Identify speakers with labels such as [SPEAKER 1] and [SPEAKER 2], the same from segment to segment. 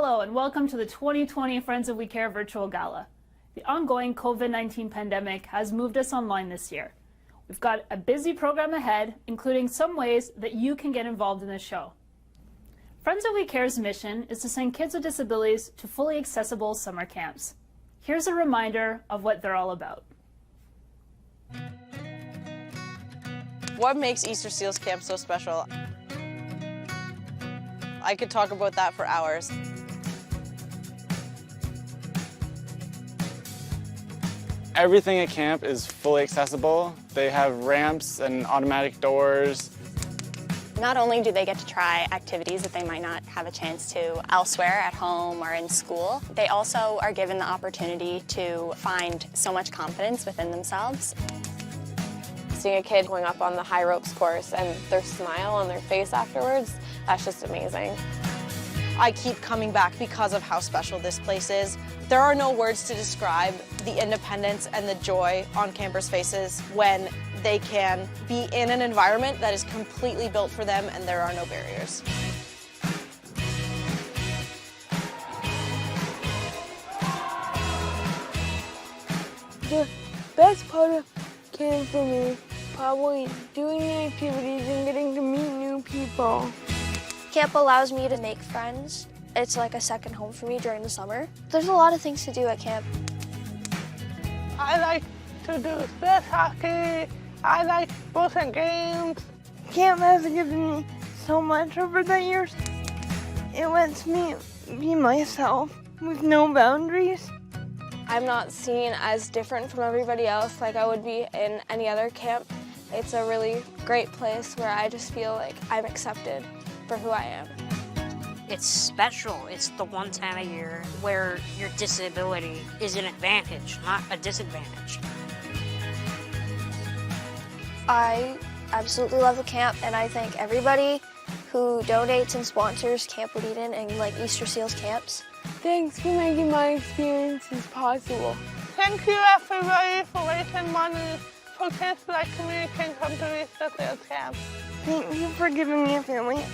[SPEAKER 1] Hello and welcome to the 2020 Friends of We Care virtual gala. The ongoing COVID-19 pandemic has moved us online this year. We've got a busy program ahead, including some ways that you can get involved in the show. Friends of We Care's mission is to send kids with disabilities to fully accessible summer camps. Here's a reminder of what they're all about.
[SPEAKER 2] What makes Easter Seals Camp so special? I could talk about that for hours.
[SPEAKER 3] Everything at camp is fully accessible. They have ramps and automatic doors.
[SPEAKER 4] Not only do they get to try activities that they might not have a chance to elsewhere at home or in school, they also are given the opportunity to find so much confidence within themselves.
[SPEAKER 5] Seeing a kid going up on the high ropes course and their smile on their face afterwards, that's just amazing.
[SPEAKER 2] I keep coming back because of how special this place is. There are no words to describe the independence and the joy on campers' faces when they can be in an environment that is completely built for them and there are no barriers.
[SPEAKER 6] The best part of camp for me, probably doing the activities and getting to meet new people.
[SPEAKER 7] Camp allows me to make friends. It's like a second home for me during the summer. There's a lot of things to do at camp.
[SPEAKER 6] I like to do field hockey. I like sports and games. Camp has given me so much over the years. It lets me be myself with no boundaries.
[SPEAKER 5] I'm not seen as different from everybody else like I would be in any other camp. It's a really great place where I just feel like I'm accepted for who I am.
[SPEAKER 8] It's special. It's the one time a year where your disability is an advantage, not a disadvantage.
[SPEAKER 7] I absolutely love the camp, and I thank everybody who donates and sponsors Camp Eden and like Easter Seals camps.
[SPEAKER 6] Thanks for making my experiences possible. Thank you everybody for raising money so kids like me can come to Easter Seals camp. Thank you for giving me a family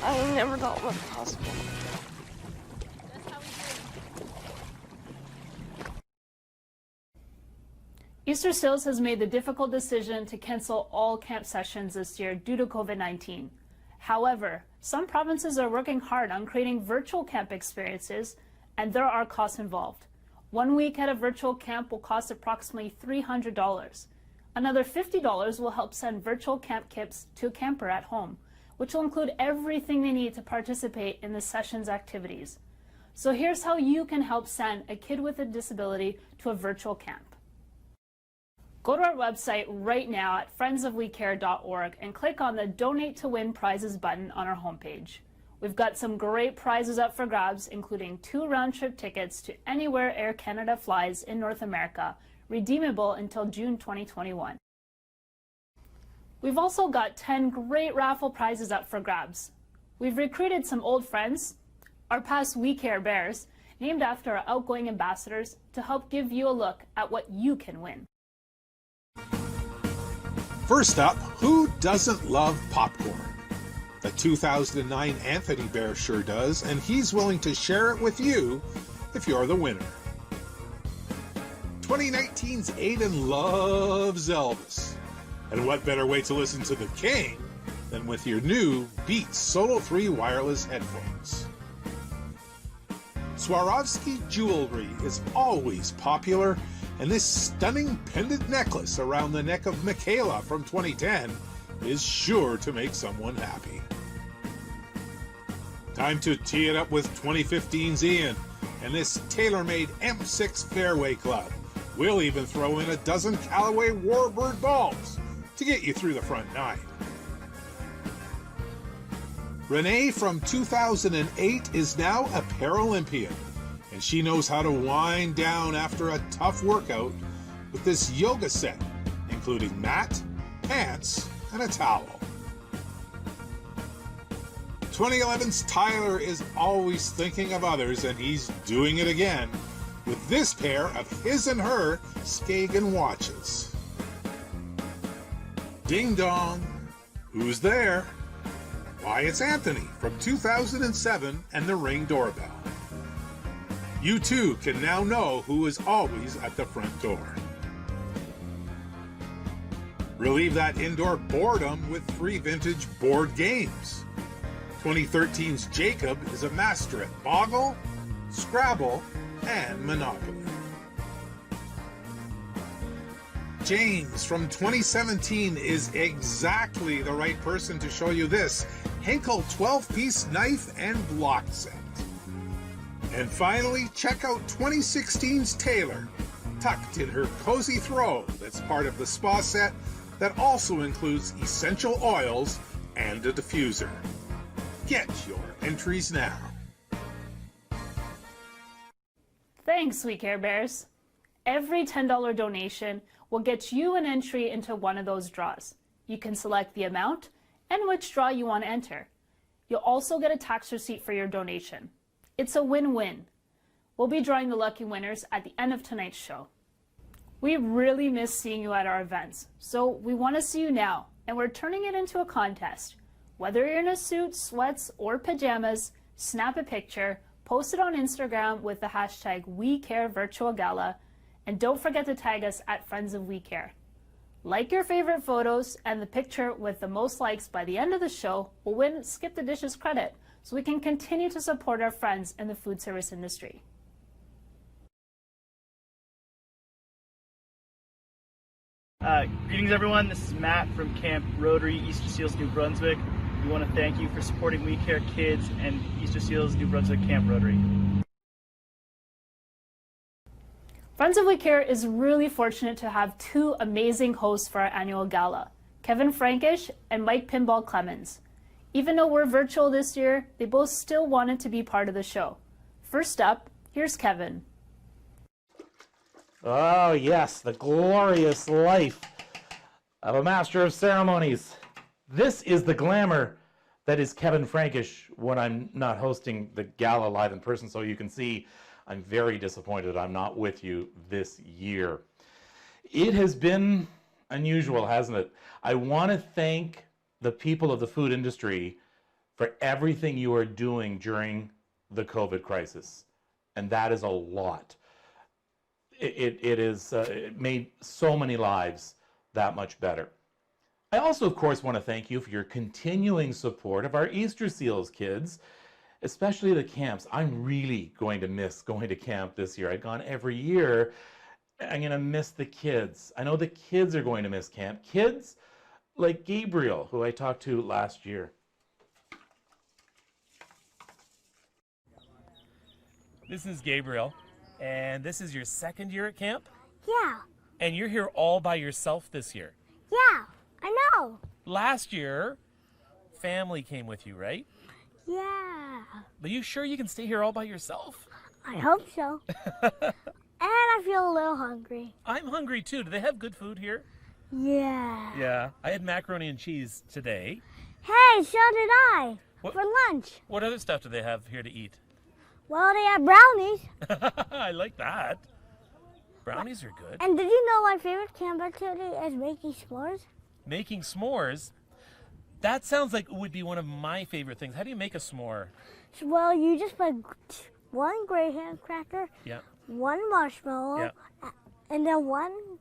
[SPEAKER 6] I never thought was possible.
[SPEAKER 1] Easter Seals has made the difficult decision to cancel all camp sessions this year due to COVID-19. However, some provinces are working hard on creating virtual camp experiences, and there are costs involved. 1 week at a virtual camp will cost approximately $300. Another $50 will help send virtual camp kits to a camper at home, which will include everything they need to participate in the session's activities. So here's how you can help send a kid with a disability to a virtual camp. Go to our website right now at friendsofwecare.org and click on the Donate to Win Prizes button on our homepage. We've got some great prizes up for grabs, including 2 round-trip tickets to anywhere Air Canada flies in North America, redeemable until June 2021. We've also got 10 great raffle prizes up for grabs. We've recruited some old friends, our past We Care Bears, named after our outgoing ambassadors, to help give you a look at what you can win.
[SPEAKER 9] First up, who doesn't love popcorn? The 2009 Anthony Bear sure does, and he's willing to share it with you if you're the winner. 2019's Aiden loves Elvis. And what better way to listen to the King than with your new Beats Solo 3 wireless headphones? Swarovski jewelry is always popular, and this stunning pendant necklace around the neck of Michaela from 2010 is sure to make someone happy. Time to tee it up with 2015's Ian and this tailor-made M6 Fairway Club. We'll even throw in a dozen Callaway Warbird balls to get you through the front 9. Renee from 2008 is now a Paralympian, and she knows how to wind down after a tough workout with this yoga set, including mat, pants, and a towel. 2011's Tyler is always thinking of others, and he's doing it again with this pair of his and her Skagen watches. Ding dong, who's there? Why, it's Anthony from 2007 and the Ring doorbell. You too can now know who is always at the front door. Relieve that indoor boredom with free vintage board games. 2013's Jacob is a master at Boggle, Scrabble, and Monopoly. James from 2017 is exactly the right person to show you this Henkel 12-piece knife and block set. And finally, check out 2016's Taylor, tucked in her cozy throw that's part of the spa set that also includes essential oils and a diffuser. Get your entries now.
[SPEAKER 1] Thanks, We Care Bears. Every $10 donation will get you an entry into one of those draws. You can select the amount and which draw you want to enter. You'll also get a tax receipt for your donation. It's a win-win. We'll be drawing the lucky winners at the end of tonight's show. We really miss seeing you at our events, so we want to see you now, and we're turning it into a contest. Whether you're in a suit, sweats, or pajamas, snap a picture, post it on Instagram with the hashtag WeCareVirtualGala, and don't forget to tag us at Friends of We Care. Like your favorite photos, and the picture with the most likes by the end of the show will win Skip the Dishes credit, so we can continue to support our friends in the food service industry.
[SPEAKER 10] Greetings everyone, this is Matt from Camp Rotary, Easter Seals, New Brunswick. We want to thank you for supporting We Care Kids and Easter Seals, New Brunswick Camp Rotary.
[SPEAKER 1] Friends of We Care is really fortunate to have two amazing hosts for our annual gala, Kevin Frankish and Mike Pinball Clemens. Even though we're virtual this year, they both still wanted to be part of the show. First up, here's Kevin.
[SPEAKER 11] Oh yes, the glorious life of a master of ceremonies. This is the glamour that is Kevin Frankish when I'm not hosting the gala live in person, so you can see I'm very disappointed I'm not with you this year. It has been unusual, hasn't it? I want to thank the people of the food industry for everything you are doing during the COVID crisis, and that is a lot. It made so many lives that much better. I also, of course, want to thank you for your continuing support of our Easter Seals kids, especially the camps. I'm really going to miss going to camp this year. I've gone every year. I'm going to miss the kids. I know the kids are going to miss camp. Kids like Gabriel, who I talked to last year.
[SPEAKER 12] This is Gabriel. And this is your second year at camp?
[SPEAKER 5] Yeah.
[SPEAKER 12] And you're here all by yourself this year?
[SPEAKER 5] Yeah, I know.
[SPEAKER 12] Last year, family came with you, right?
[SPEAKER 5] Yeah.
[SPEAKER 12] But you sure you can stay here all by yourself?
[SPEAKER 5] I hope so. And I feel a little hungry.
[SPEAKER 12] I'm hungry too. Do they have good food here?
[SPEAKER 5] Yeah.
[SPEAKER 12] Yeah. I had macaroni and cheese today.
[SPEAKER 5] Hey, so did I.
[SPEAKER 12] What,
[SPEAKER 5] for lunch.
[SPEAKER 12] What other stuff do they have here to eat?
[SPEAKER 5] Well, they have brownies.
[SPEAKER 12] I like that. Brownies are good.
[SPEAKER 5] And did you know my favorite camp activity is making s'mores?
[SPEAKER 12] Making s'mores? That sounds like it would be one of my favorite things. How do you make a s'more?
[SPEAKER 5] Well, you just put one graham cracker,
[SPEAKER 12] Yeah.
[SPEAKER 5] one marshmallow,
[SPEAKER 12] Yeah.
[SPEAKER 5] and then one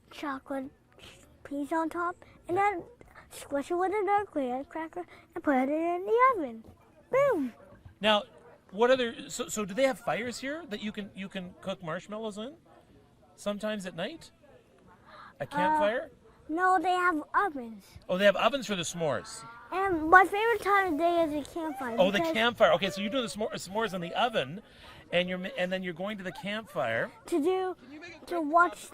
[SPEAKER 5] chocolate piece on top, and then squish it with another graham cracker and put it in the oven. Boom!
[SPEAKER 12] Now, what other? So do they have fires here that you can cook marshmallows in? Sometimes at night. A campfire.
[SPEAKER 5] No, they have ovens.
[SPEAKER 12] Oh, they have ovens for the s'mores.
[SPEAKER 5] And my favorite time of day is the campfire.
[SPEAKER 12] Oh, the campfire. Okay, so you're doing the s'mores in the oven, and then you're going to the campfire
[SPEAKER 5] to watch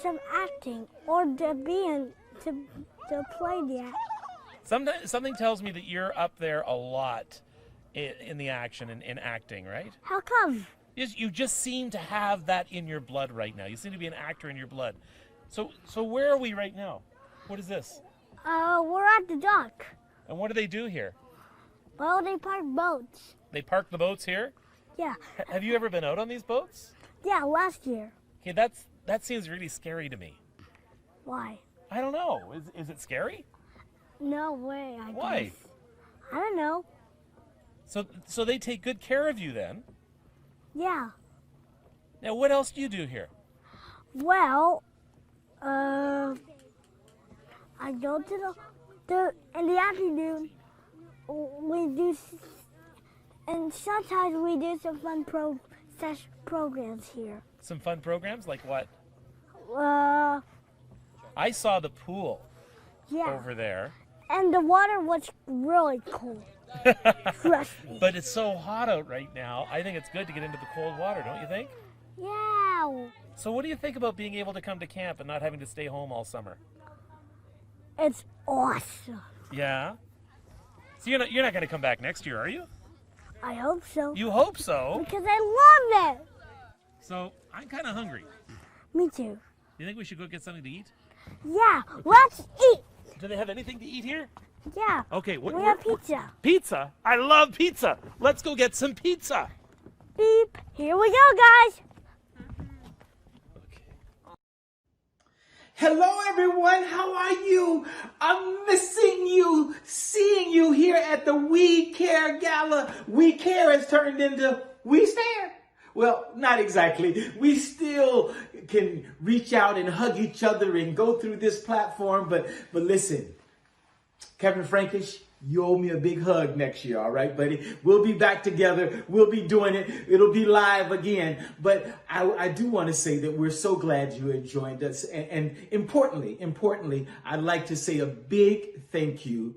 [SPEAKER 5] some acting or to play the act.
[SPEAKER 12] Something tells me that you're up there a lot in the action and in acting, right?
[SPEAKER 5] How come?
[SPEAKER 12] You just seem to have that in your blood right now. You seem to be an actor in your blood. So where are we right now? What is this?
[SPEAKER 5] We're at the dock.
[SPEAKER 12] And what do they do here?
[SPEAKER 5] Well, they park boats.
[SPEAKER 12] They park the boats here?
[SPEAKER 5] Yeah.
[SPEAKER 12] Have you ever been out on these boats?
[SPEAKER 5] Yeah, last year.
[SPEAKER 12] Okay, that seems really scary to me.
[SPEAKER 5] Why?
[SPEAKER 12] I don't know. Is it scary?
[SPEAKER 5] No way,
[SPEAKER 12] Why?
[SPEAKER 5] guess. I don't know.
[SPEAKER 12] So they take good care of you then?
[SPEAKER 5] Yeah.
[SPEAKER 12] Now, what else do you do here?
[SPEAKER 5] Well, I go to in the afternoon, we do, and sometimes we do some fun programs here.
[SPEAKER 12] Some fun programs like what?
[SPEAKER 5] Uh,
[SPEAKER 12] I saw the pool
[SPEAKER 5] yeah.
[SPEAKER 12] over there.
[SPEAKER 5] And the water was really cold. Trust me.
[SPEAKER 12] But it's so hot out right now. I think it's good to get into the cold water, don't you think?
[SPEAKER 5] Yeah.
[SPEAKER 12] So what do you think about being able to come to camp and not having to stay home all summer?
[SPEAKER 5] It's awesome.
[SPEAKER 12] Yeah? So you're not going to come back next year, are you?
[SPEAKER 5] I hope so.
[SPEAKER 12] You hope so?
[SPEAKER 5] Because I love it.
[SPEAKER 12] So I'm kind of hungry.
[SPEAKER 5] Me too.
[SPEAKER 12] You think we should go get something to eat?
[SPEAKER 5] Yeah, let's eat.
[SPEAKER 12] Do they have anything to eat here?
[SPEAKER 5] Yeah.
[SPEAKER 12] Okay.
[SPEAKER 5] We have pizza.
[SPEAKER 12] Pizza? I love pizza. Let's go get some pizza.
[SPEAKER 5] Beep. Here we go, guys.
[SPEAKER 13] Hello everyone, how are you? I'm missing you, seeing you here at the We Care Gala. We Care has turned into We Stare. Well, not exactly. We still can reach out and hug each other and go through this platform, but listen, Kevin Frankish, you owe me a big hug next year, all right, buddy? We'll be back together. We'll be doing it. It'll be live again. But I do want to say that we're so glad you had joined us. And importantly, I'd like to say a big thank you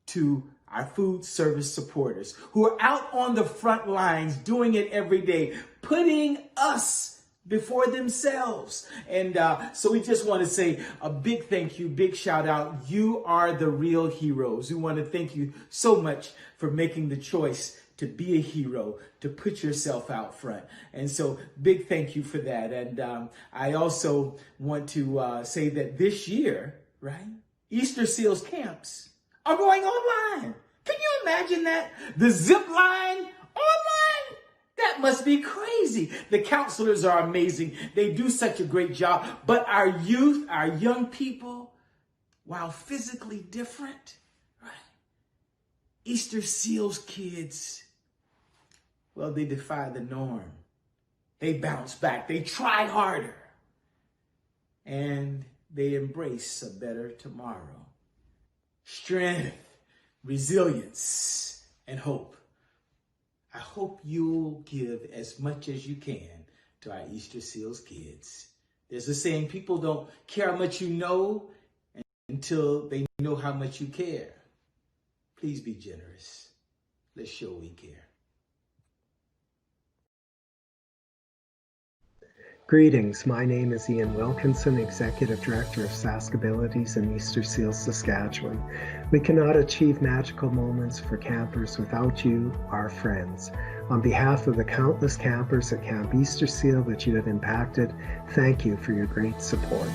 [SPEAKER 13] to our food service supporters who are out on the front lines doing it every day, putting us before themselves. And so we just want to say a big thank you, big shout out. You are the real heroes. We want to thank you so much for making the choice to be a hero, to put yourself out front. And so big thank you for that. And I also want to say that this year, right, Easter Seals camps are going online. Can you imagine that? The zip line online? That must be crazy. The counselors are amazing. They do such a great job. But our youth, our young people, while physically different, right? Easter Seals kids, well, they defy the norm. They bounce back. They try harder. And they embrace a better tomorrow. Strength, resilience, and hope. I hope you'll give as much as you can to our Easter Seals kids. There's a saying, people don't care how much you know until they know how much you care. Please be generous. Let's show we care.
[SPEAKER 14] Greetings, my name is Ian Wilkinson, Executive Director of Saskabilities in Easter Seals, Saskatchewan. We cannot achieve magical moments for campers without you, our friends. On behalf of the countless campers at Camp Easter Seal that you have impacted, thank you for your great support.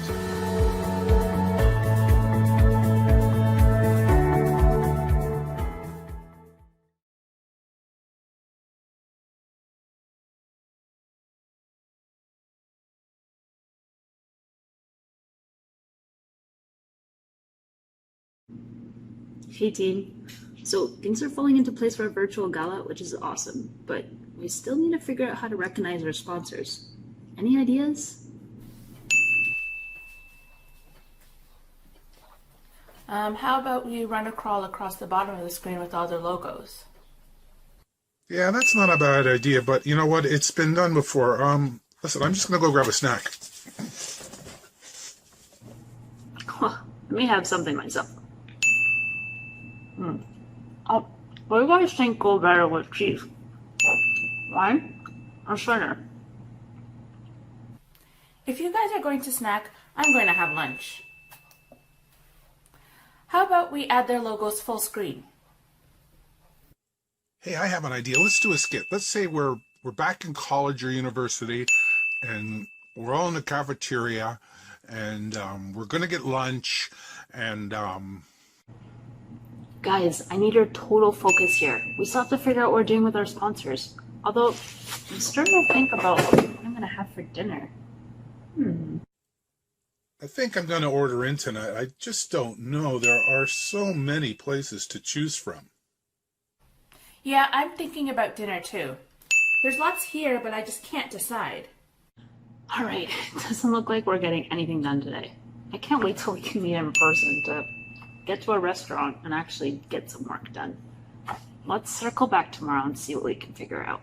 [SPEAKER 15] Hey team, so things are falling into place for a virtual gala, which is awesome, but we still need to figure out how to recognize our sponsors. Any ideas?
[SPEAKER 16] How about we run a crawl across the bottom of the screen with all their logos?
[SPEAKER 9] Yeah, that's not a bad idea, but you know what? It's been done before. Listen, I'm just gonna go grab a snack.
[SPEAKER 15] Let me have something myself. Oh, what do you guys think go better with cheese? Wine or cider?
[SPEAKER 16] If you guys are going to snack, I'm going to have lunch. How about we add their logos full screen?
[SPEAKER 9] Hey, I have an idea. Let's do a skit. Let's say we're back in college or university, and we're all in the cafeteria, and we're gonna get lunch, and
[SPEAKER 15] Guys, I need your total focus here. We still have to figure out what we're doing with our sponsors. Although, I'm starting to think about what I'm gonna have for dinner.
[SPEAKER 9] I think I'm gonna order in tonight. I just don't know. There are so many places to choose from.
[SPEAKER 16] Yeah, I'm thinking about dinner too. There's lots here, but I just can't decide.
[SPEAKER 15] All right, it doesn't look like we're getting anything done today. I can't wait till we can meet in person to get to a restaurant and actually get some work done. Let's circle back tomorrow and see what we can figure out.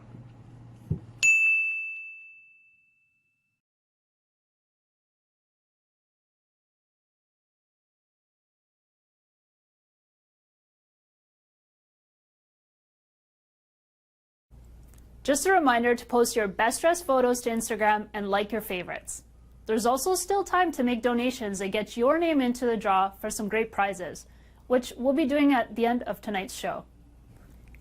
[SPEAKER 1] Just a reminder to post your best dressed photos to Instagram and like your favorites. There's also still time to make donations and get your name into the draw for some great prizes, which we'll be doing at the end of tonight's show.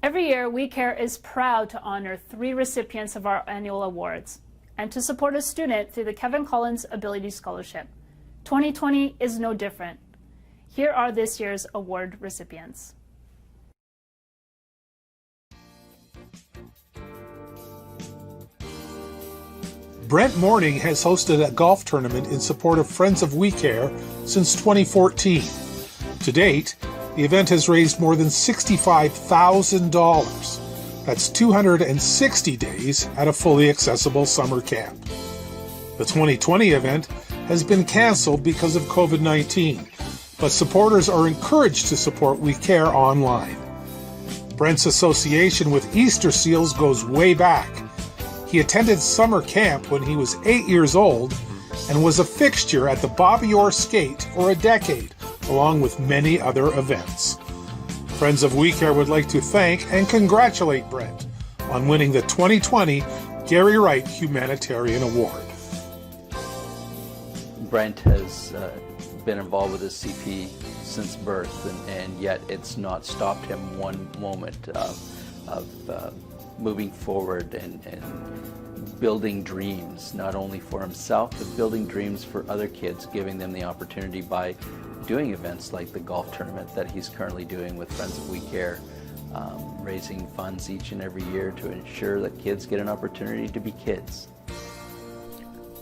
[SPEAKER 1] Every year, We Care is proud to honor 3 recipients of our annual awards and to support a student through the Kevin Collins Ability Scholarship. 2020 is no different. Here are this year's award recipients.
[SPEAKER 9] Brent Morning has hosted a golf tournament in support of Friends of We Care since 2014. To date, the event has raised more than $65,000. That's 260 days at a fully accessible summer camp. The 2020 event has been canceled because of COVID-19, but supporters are encouraged to support We Care online. Brent's association with Easter Seals goes way back. He attended summer camp when he was 8 years old and was a fixture at the Bobby Orr Skate for a decade, along with many other events. Friends of We Care would like to thank and congratulate Brent on winning the 2020 Gary Wright Humanitarian Award.
[SPEAKER 17] Brent has been involved with the CP since birth, and yet it's not stopped him one moment of moving forward and building dreams, not only for himself, but building dreams for other kids, giving them the opportunity by doing events like the golf tournament that he's currently doing with Friends of We Care, raising funds each and every year to ensure that kids get an opportunity to be kids.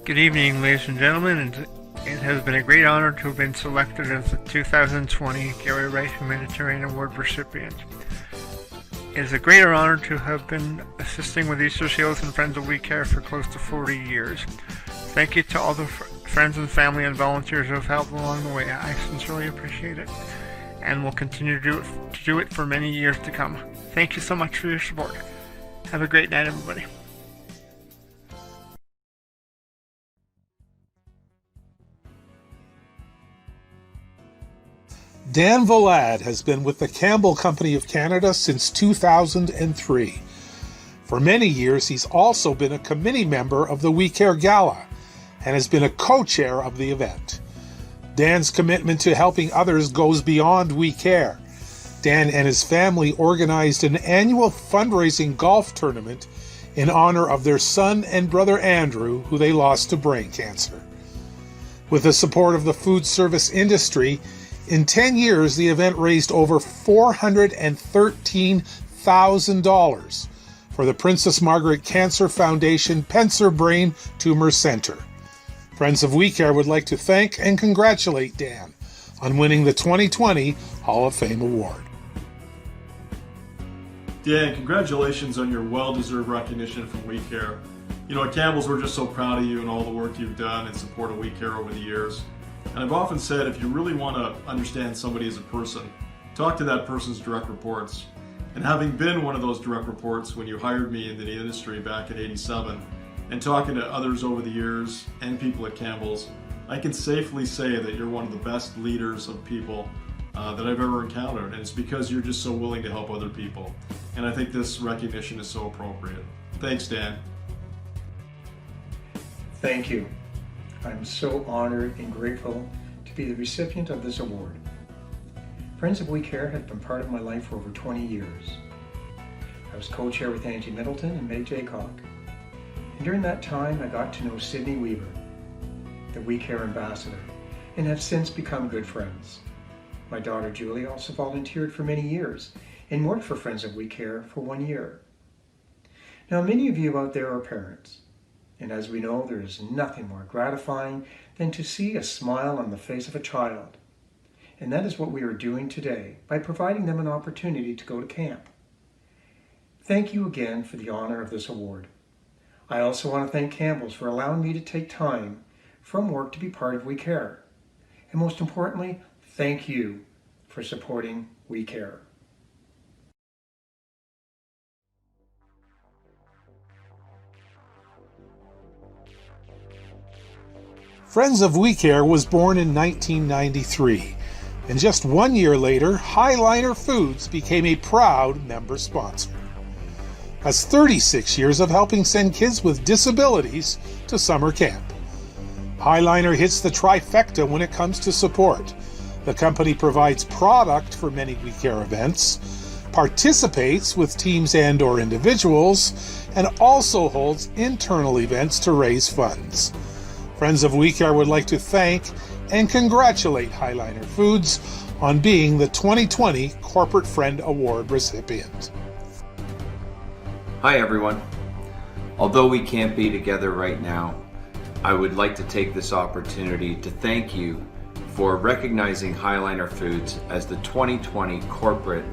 [SPEAKER 18] Good evening, ladies and gentlemen, and it has been a great honor to have been selected as the 2020 Gary Wright Humanitarian Award recipient. It is a greater honor to have been assisting with Easter Seals and Friends of We Care for close to 40 years. Thank you to all the friends and family and volunteers who have helped along the way. I sincerely appreciate it, and will continue to do it for many years to come. Thank you so much for your support. Have a great night, everybody.
[SPEAKER 9] Dan Volad has been with the Campbell Company of Canada since 2003. For many years, he's also been a committee member of the We Care Gala and has been a co-chair of the event. Dan's commitment to helping others goes beyond We Care. Dan and his family organized an annual fundraising golf tournament in honor of their son and brother Andrew, who they lost to brain cancer. With the support of the food service industry, in 10 years, the event raised over $413,000 for the Princess Margaret Cancer Foundation Pencer Brain Tumor Center. Friends of We Care would like to thank and congratulate Dan on winning the 2020 Hall of Fame Award.
[SPEAKER 19] Dan, congratulations on your well-deserved recognition from We Care. You know, at Campbell's, we're just so proud of you and all the work you've done in support of We Care over the years. And I've often said, if you really want to understand somebody as a person, talk to that person's direct reports. And having been one of those direct reports when you hired me into the industry back in '87, and talking to others over the years and people at Campbell's, I can safely say that you're one of the best leaders of people that I've ever encountered. And it's because you're just so willing to help other people. And I think this recognition is so appropriate. Thanks, Dan.
[SPEAKER 20] Thank you. I'm so honored and grateful to be the recipient of this award. Friends of We Care have been part of my life for over 20 years. I was co-chair with Angie Middleton and Meg Jaycock. And during that time, I got to know Sydney Weaver, the We Care ambassador, and have since become good friends. My daughter Julie also volunteered for many years and worked for Friends of We Care for 1 year. Now, many of you out there are parents. And as we know, there is nothing more gratifying than to see a smile on the face of a child. And that is what we are doing today by providing them an opportunity to go to camp. Thank you again for the honor of this award. I also want to thank Campbell's for allowing me to take time from work to be part of We Care. And most importantly, thank you for supporting We Care.
[SPEAKER 9] Friends of We Care was born in 1993, and just 1 year later, Highliner Foods became a proud member sponsor. That's 36 years of helping send kids with disabilities to summer camp. Highliner hits the trifecta when it comes to support. The company provides product for many We Care events, participates with teams and/or individuals, and also holds internal events to raise funds. Friends of We Care would like to thank and congratulate Highliner Foods on being the 2020 Corporate Friend Award recipient.
[SPEAKER 21] Hi everyone. Although we can't be together right now, I would like to take this opportunity to thank you for recognizing Highliner Foods as the 2020 Corporate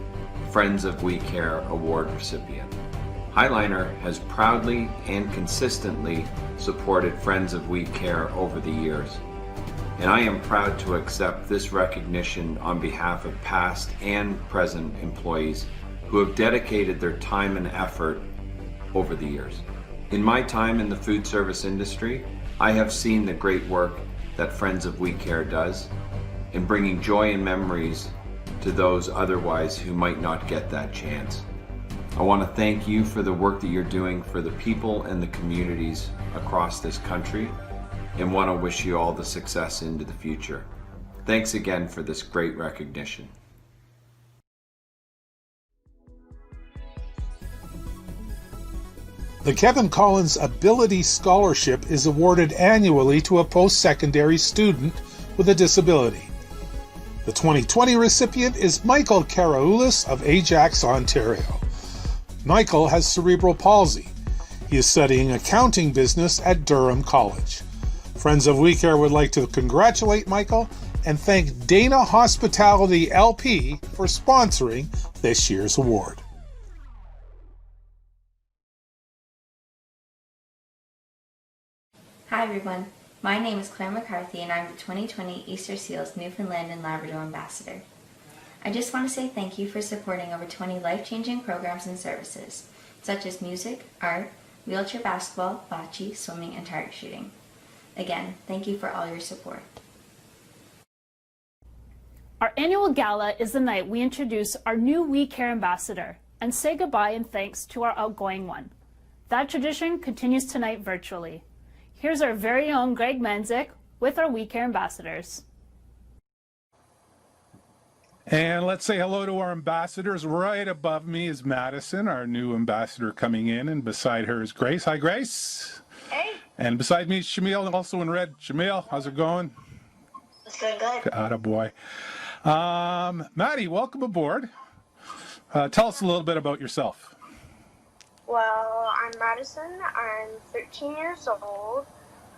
[SPEAKER 21] Friends of We Care Award recipient. Highliner has proudly and consistently supported Friends of We Care over the years, and I am proud to accept this recognition on behalf of past and present employees who have dedicated their time and effort over the years. In my time in the food service industry, I have seen the great work that Friends of We Care does in bringing joy and memories to those otherwise who might not get that chance. I want to thank you for the work that you're doing for the people and the communities across this country, and want to wish you all the success into the future. Thanks again for this great recognition.
[SPEAKER 9] The Kevin Collins Ability Scholarship is awarded annually to a post-secondary student with a disability. The 2020 recipient is Michael Karaulis of Ajax, Ontario. Michael has cerebral palsy. He is studying accounting business at Durham College. Friends of We Care would like to congratulate Michael and thank Dana Hospitality LP for sponsoring this year's award.
[SPEAKER 22] Hi everyone, my name is Claire McCarthy and I'm the 2020 Easter Seals Newfoundland and Labrador Ambassador. I just want to say thank you for supporting over 20 life-changing programs and services, such as music, art, wheelchair basketball, bocce, swimming, and target shooting. Again, thank you for all your support.
[SPEAKER 1] Our annual gala is the night we introduce our new We Care ambassador and say goodbye and thanks to our outgoing one. That tradition continues tonight virtually. Here's our very own Greg Menzik with our We Care ambassadors.
[SPEAKER 9] And let's say hello to our ambassadors. Right above me is Madison, our new ambassador coming in, and beside her is Grace. Hi, Grace.
[SPEAKER 23] Hey.
[SPEAKER 9] And beside me is Shamil, also in red. Shamil, how's it going?
[SPEAKER 23] It's going good.
[SPEAKER 9] Attaboy. Maddie, welcome aboard. Tell us a little bit about yourself.
[SPEAKER 23] Well, I'm Madison. I'm 13 years old.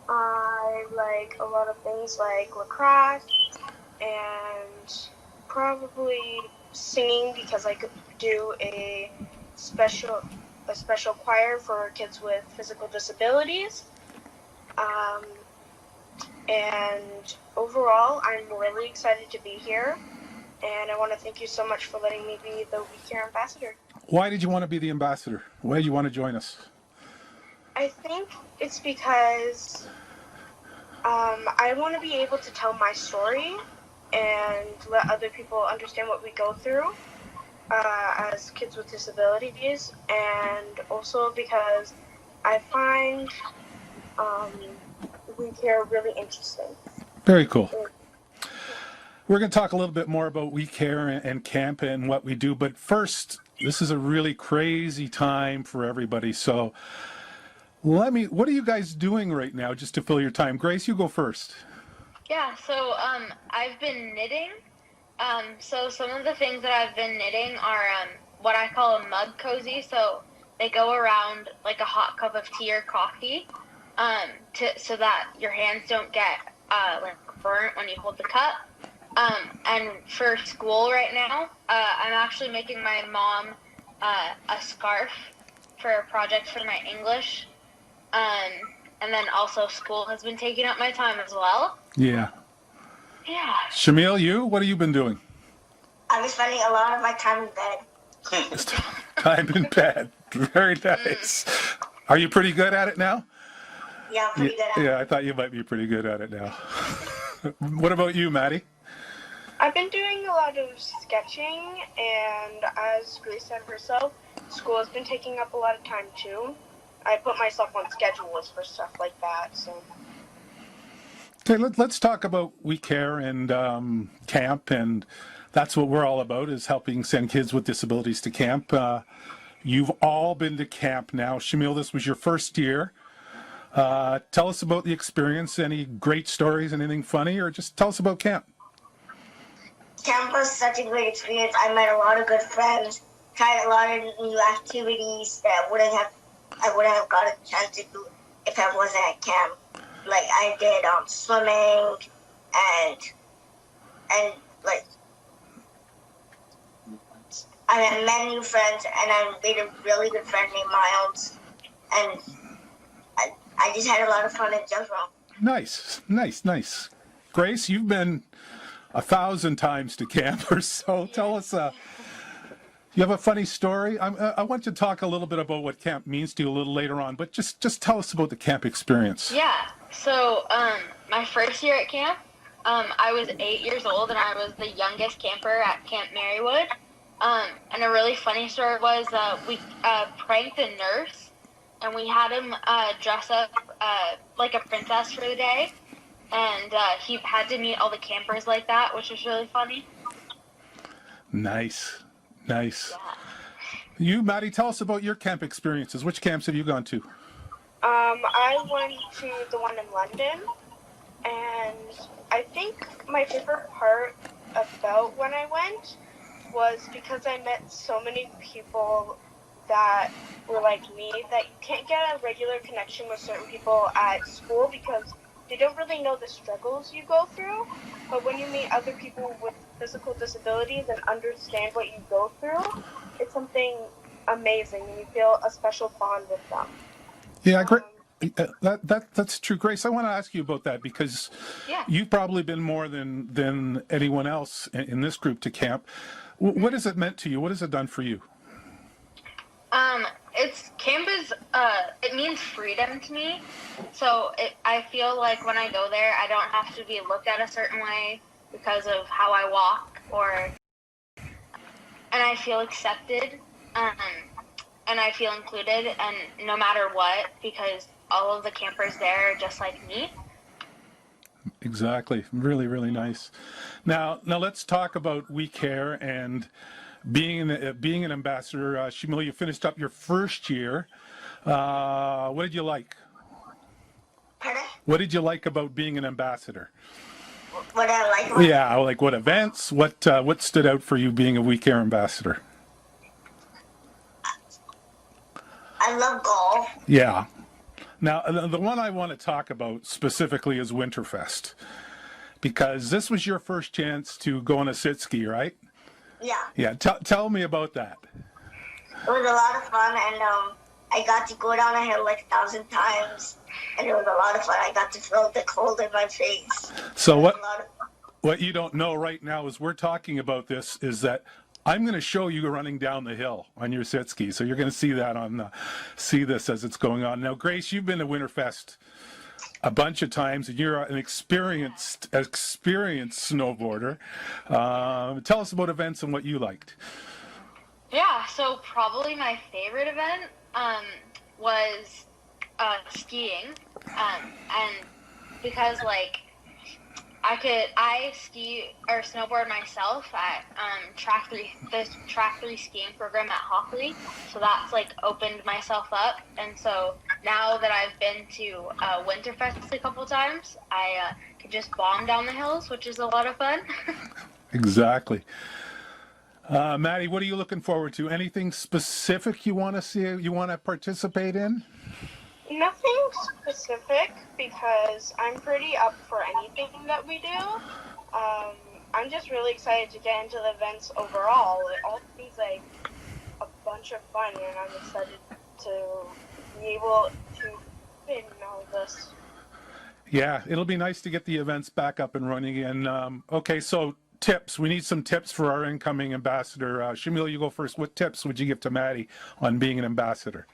[SPEAKER 23] I like a lot of things like lacrosse and probably singing because I could do a special choir for kids with physical disabilities. And overall, I'm really excited to be here, and I want to thank you so much for letting me be the We Care ambassador.
[SPEAKER 9] Why did you want to be the ambassador? Why did you want to join us?
[SPEAKER 23] I think it's because I want to be able to tell my story and let other people understand what we go through as kids with disabilities, and also because I find We Care really interesting.
[SPEAKER 9] Very cool. We're going to talk a little bit more about We Care and camp and what we do, but first, this is a really crazy time for everybody, so what are you guys doing right now just to fill your time? Grace, you go first.
[SPEAKER 23] Yeah, so I've been knitting. So some of the things that I've been knitting are what I call a mug cozy. So they go around like a hot cup of tea or coffee, so that your hands don't get like burnt when you hold the cup. And for school right now, I'm actually making my mom
[SPEAKER 2] a scarf for a project for my English. And then also school has been taking up my time as well.
[SPEAKER 9] Yeah.
[SPEAKER 2] Yeah.
[SPEAKER 9] Shamil, you? What have you been doing?
[SPEAKER 23] I've been spending a lot of my time in bed.
[SPEAKER 9] Time in bed. Very nice. Are you pretty good at it now?
[SPEAKER 23] Yeah, I'm pretty good at it.
[SPEAKER 9] Yeah, I thought you might be pretty good at it now. What about you, Maddie?
[SPEAKER 23] I've been doing a lot of sketching, and as Grace said herself, school has been taking up a lot of time too. I put myself on schedules for stuff like that, so.
[SPEAKER 9] Okay, let's talk about We Care and camp, and that's what we're all about, is helping send kids with disabilities to camp. You've all been to camp now. Shamil, this was your first year. Tell us about the experience. Any great stories, anything funny, or just tell us about camp.
[SPEAKER 23] Camp was such a great experience. I met a lot of good friends, tried a lot of new activities that I wouldn't have got a chance to do if I wasn't at camp. Like I did swimming and like I met new friends, and I made a really good friend named Miles, and I just had a lot of fun in general.
[SPEAKER 9] Nice. Grace, you've been 1,000 times to camp or so. Tell us, you have a funny story? I want you to talk a little bit about what camp means to you a little later on, but just tell us about the camp experience.
[SPEAKER 2] Yeah. So my first year at camp, I was 8 years old, and I was the youngest camper at Camp Marywood. And a really funny story was we pranked a nurse, and we had him dress up like a princess for the day. And he had to meet all the campers like that, which was really funny.
[SPEAKER 9] Nice.
[SPEAKER 2] Yeah.
[SPEAKER 9] You, Maddie, tell us about your camp experiences. Which camps have you gone to?
[SPEAKER 23] I went to the one in London, and I think my favorite part about when I went was because I met so many people that were like me, that you can't get a regular connection with certain people at school because they don't really know the struggles you go through. But when you meet other people with physical disabilities and understand what you go through, it's something amazing, and you feel a special bond with them.
[SPEAKER 9] Yeah, great. That's true, Grace. I want to ask you about that because you've probably been more than anyone else in this group to camp. What has it meant to you? What has it done for you?
[SPEAKER 2] Camp is, it means freedom to me. So I feel like when I go there, I don't have to be looked at a certain way because of how I walk, and I feel accepted, and I feel included, and no matter what, because all of the campers there are just like me.
[SPEAKER 9] Exactly. Really, really nice. Now let's talk about We Care and being an ambassador. Shamil, you finished up your first year. What did you like?
[SPEAKER 23] Pardon?
[SPEAKER 9] What did you like about being an ambassador?
[SPEAKER 23] What I like?
[SPEAKER 9] Yeah, like what events? What stood out for you being a We Care ambassador?
[SPEAKER 23] I love golf.
[SPEAKER 9] Yeah. Now, the one I want to talk about specifically is Winterfest, because this was your first chance to go on a sit ski, right?
[SPEAKER 23] Yeah.
[SPEAKER 9] Yeah. Tell me about that.
[SPEAKER 23] It was a lot of fun, and I got to go down a hill like 1,000 times, and it was a lot of fun. I got to feel the cold in my face.
[SPEAKER 9] So what you don't know right now is we're talking about this is that I'm going to show you running down the hill on your sit ski. So you're going to see that see this as it's going on. Now, Grace, you've been to Winterfest a bunch of times, and you're an experienced snowboarder. Tell us about events and what you liked.
[SPEAKER 2] Yeah, so probably my favorite event was skiing, and because like I ski or snowboard myself at the Track 3 skiing program at Hockley, so that's like opened myself up, and so now that I've been to Winterfest a couple times, I could just bomb down the hills, which is a lot of fun.
[SPEAKER 9] Exactly. Maddie, what are you looking forward to? Anything specific you want to see, you want to participate in?
[SPEAKER 23] Nothing specific, because I'm pretty up for anything that we do. I'm just really excited to get into the events overall. It all seems like a bunch of fun, and I'm excited to be able to win all of this.
[SPEAKER 9] Yeah, it'll be nice to get the events back up and running again. Okay, so tips. We need some tips for our incoming ambassador. Shamil, you go first. What tips would you give to Maddie on being an ambassador?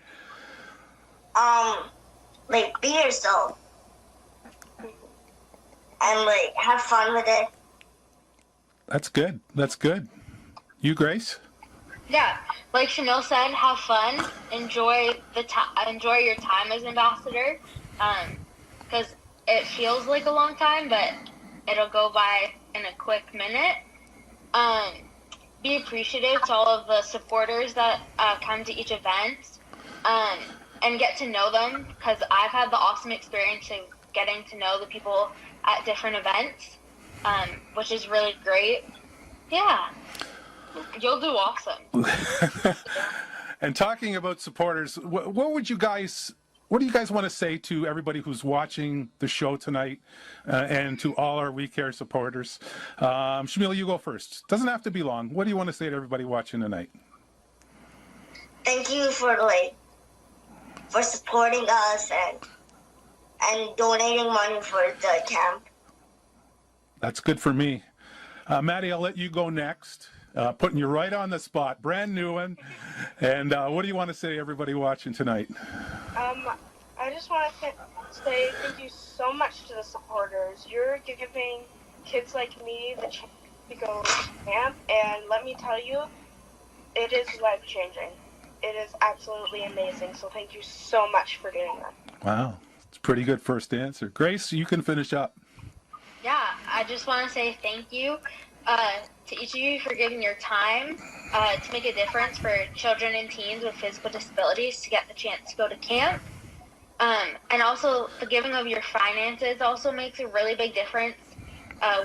[SPEAKER 23] Like, be yourself. And, like, have fun with it.
[SPEAKER 9] That's good. That's good. You, Grace?
[SPEAKER 2] Yeah, like Shamil said, have fun. Enjoy enjoy your time as ambassador, because it feels like a long time, but it'll go by in a quick minute. Be appreciative to all of the supporters that come to each event, and get to know them, because I've had the awesome experience of getting to know the people at different events, which is really great. Yeah, you'll do awesome.
[SPEAKER 9] And talking about supporters, what do you guys want to say to everybody who's watching the show tonight, and to all our We Care supporters? Shamil, you go first. Doesn't have to be long. What do you want to say to everybody watching tonight?
[SPEAKER 23] Thank you for supporting us and donating money for the camp.
[SPEAKER 9] That's good for me. Maddie, I'll let you go next. Putting you right on the spot, brand new one. And what do you want to say to everybody watching tonight?
[SPEAKER 23] I just want to say thank you so much to the supporters. You're giving kids like me the chance to go to camp, and let me tell you, it is life-changing. It is absolutely amazing, so thank you so much for doing that.
[SPEAKER 9] Wow, it's a pretty good first answer. Grace, you can finish up.
[SPEAKER 2] Yeah, I just want to say thank you to each of you for giving your time to make a difference for children and teens with physical disabilities to get the chance to go to camp. And also, the giving of your finances also makes a really big difference,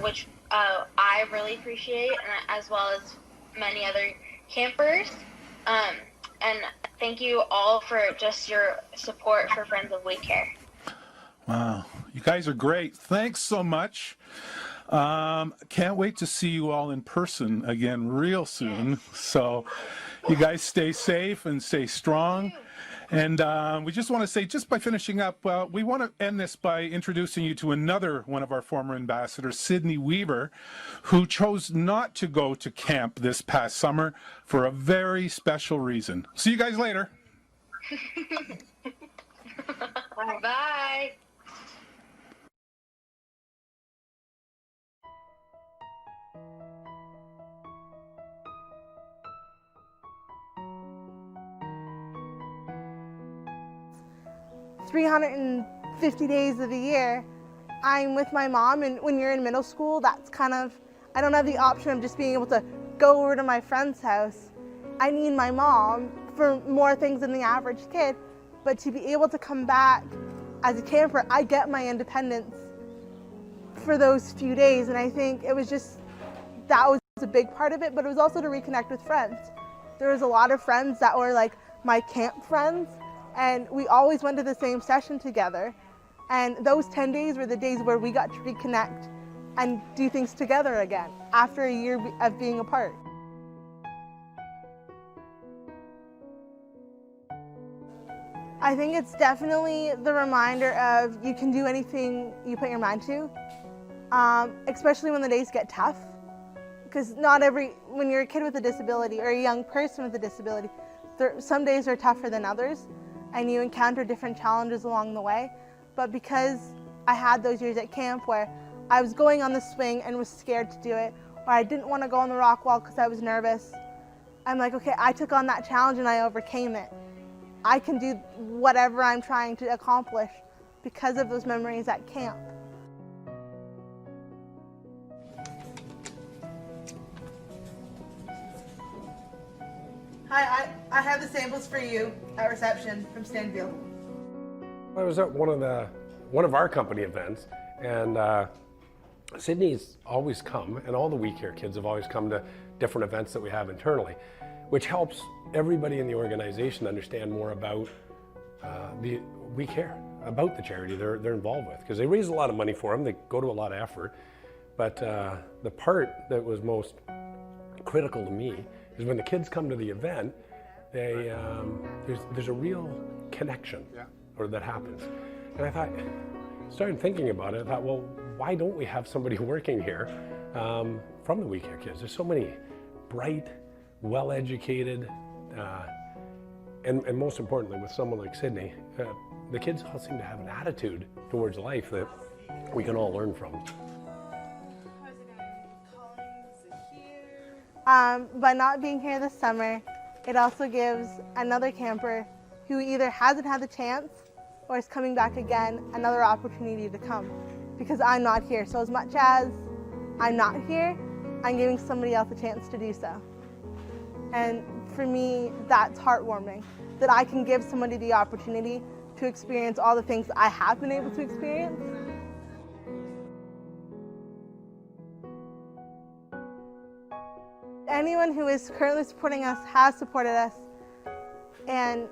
[SPEAKER 2] which I really appreciate, and as well as many other campers. And thank you all for just your support for Friends of We Care.
[SPEAKER 9] Wow, you guys are great. Thanks so much. Can't wait to see you all in person again real soon. So you guys stay safe and stay strong. And we just want to say, just by finishing up, we want to end this by introducing you to another one of our former ambassadors, Sydney Weaver, who chose not to go to camp this past summer for a very special reason. See you guys later.
[SPEAKER 2] Bye.
[SPEAKER 6] 350 days of the year, I'm with my mom, and when you're in middle school, that's kind of, I don't have the option of just being able to go over to my friend's house. I need my mom for more things than the average kid, but to be able to come back as a camper, I get my independence for those few days, and I think it was just, that was a big part of it, but it was also to reconnect with friends. There was a lot of friends that were like my camp friends, and we always went to the same session together. And those 10 days were the days where we got to reconnect and do things together again after a year of being apart. I think it's definitely the reminder of you can do anything you put your mind to, especially when the days get tough. Because when you're a kid with a disability or a young person with a disability, some days are tougher than others, and you encounter different challenges along the way. But because I had those years at camp where I was going on the swing and was scared to do it, or I didn't want to go on the rock wall because I was nervous, I'm like, okay, I took on that challenge and I overcame it. I can do whatever I'm trying to accomplish because of those memories at camp. Hi, I have the samples for you at reception from Stanfield.
[SPEAKER 3] I was at one of our company events, and Sydney's always come, and all the We Care kids have always come to different events that we have internally, which helps everybody in the organization understand more about the We Care, about the charity they're involved with, because they raise a lot of money for them, they go to a lot of effort, but the part that was most critical to me is when the kids come to the event there's a real connection or that happens. And I thought, started thinking about it, I thought, well, why don't we have somebody working here from the We Care kids? There's so many bright, well-educated, and most importantly, with someone like Sydney, the kids all seem to have an attitude towards life that we can all learn from.
[SPEAKER 6] By not being here this summer, it also gives another camper who either hasn't had the chance or is coming back again another opportunity to come, because I'm not here. So as much as I'm not here, I'm giving somebody else a chance to do so. And for me, that's heartwarming, that I can give somebody the opportunity to experience all the things I have been able to experience. Anyone who is currently supporting us has supported us and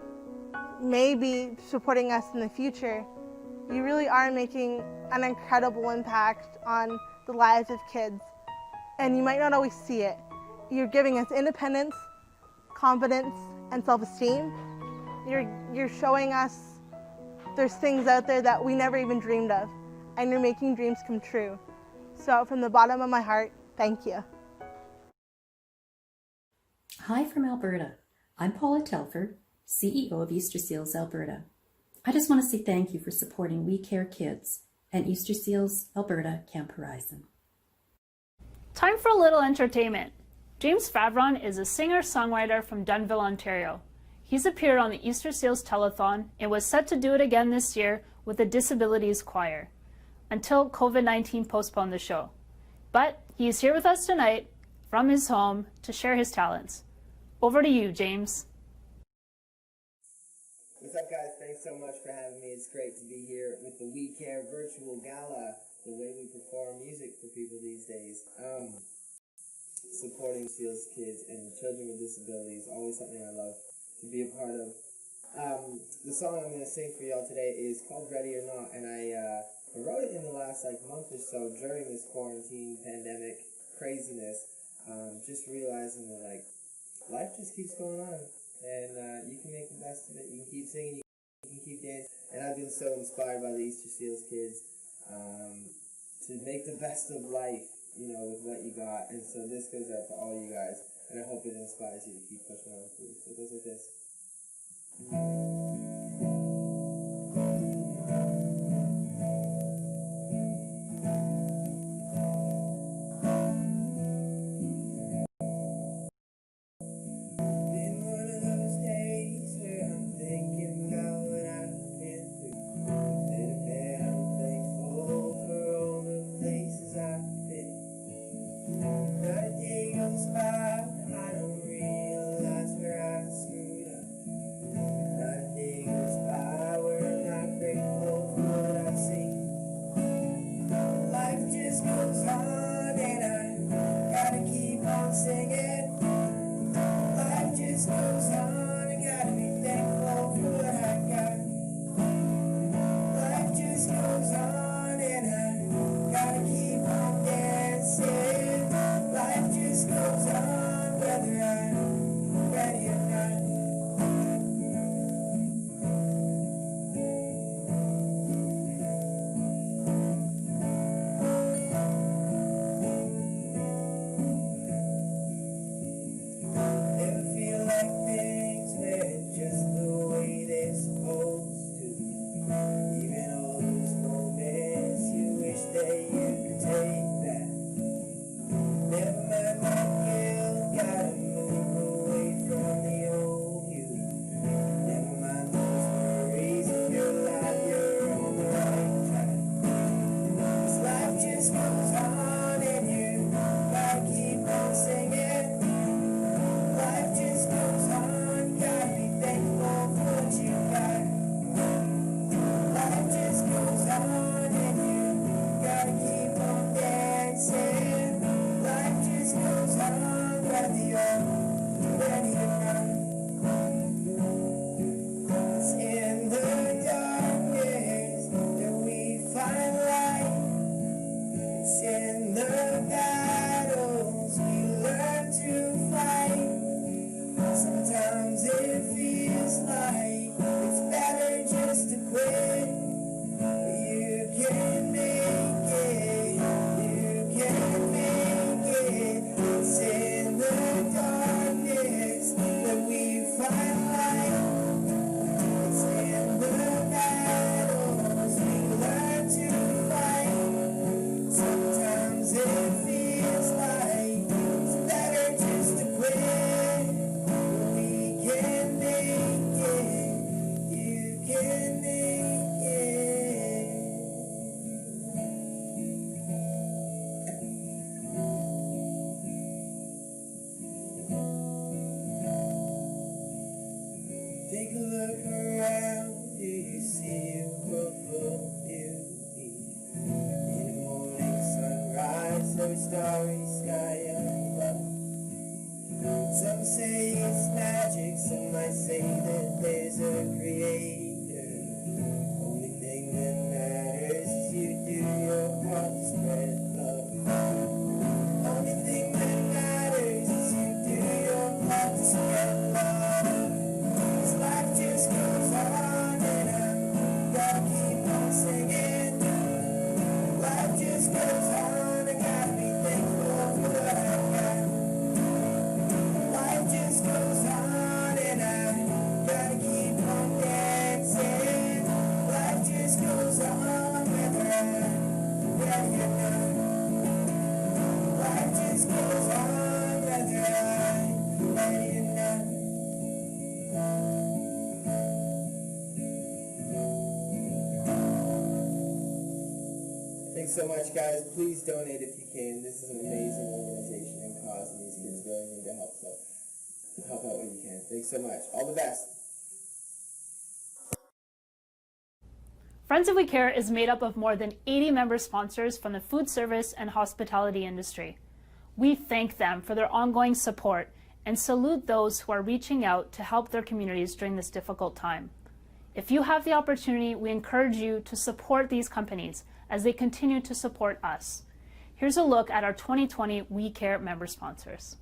[SPEAKER 6] may be supporting us in the future. You really are making an incredible impact on the lives of kids, and you might not always see it. You're giving us independence, confidence, and self-esteem. You're showing us there's things out there that we never even dreamed of, and you're making dreams come true. So from the bottom of my heart, thank you.
[SPEAKER 4] Hi from Alberta. I'm Paula Telford, CEO of Easter Seals Alberta. I just want to say thank you for supporting We Care Kids and Easter Seals Alberta Camp Horizon.
[SPEAKER 1] Time for a little entertainment. James Favron is a singer-songwriter from Dunnville, Ontario. He's appeared on the Easter Seals Telethon and was set to do it again this year with the Disabilities Choir, until COVID-19 postponed the show. But he's here with us tonight from his home to share his talents. Over to you, James.
[SPEAKER 7] What's up, guys? Thanks so much for having me. It's great to be here with the We Care virtual gala, the way we perform music for people these days. Supporting Seals kids and children with disabilities, always something I love to be a part of. The song I'm going to sing for y'all today is called Ready or Not, and I wrote it in the last month or so during this quarantine pandemic craziness, just realizing that life just keeps going on, and you can make the best of it. You can keep singing, you can keep dancing, and I've been so inspired by the Easter Seals kids to make the best of life, with what you got. And so this goes out to all you guys, and I hope it inspires you to keep pushing on through. So it goes like this. Been one of those days where I'm thinking about what I've been through. Been a bit unthankful for all the places I've been. Not a day goes by, I don't realize where I screwed up. Not a day goes by where I'm not grateful for what I've seen. Life just goes on and I gotta keep on singing. Life just goes on, I gotta be thankful for what I got. Life just goes on and I gotta keep on dancing. Life just goes on whether I'm ready or not. Never feel like this. Take a look around, do you see a world full of beauty? In the morning sunrise, every starry sky above. Some say it's magic, some might say that there's a creator. Only thing that matters is you do your part to spread love. Only thing that matters is you do your part to spread love. 'Cause life just goes on and I gotta keep on singing. Life just goes on, I gotta be thankful for what I got. Life just goes on and I gotta keep on dancing. Life just goes on whether I'm ready or not. Life just goes on whether I'm ready or not. Thanks so much, guys. Please donate if you can. This is an amazing organization and cause, and these kids really need to help. So help out when you can. Thanks so much. All the best.
[SPEAKER 1] Friends of We Care is made up of more than 80 member sponsors from the food service and hospitality industry. We thank them for their ongoing support and salute those who are reaching out to help their communities during this difficult time. If you have the opportunity, we encourage you to support these companies as they continue to support us. Here's a look at our 2020 We Care member sponsors.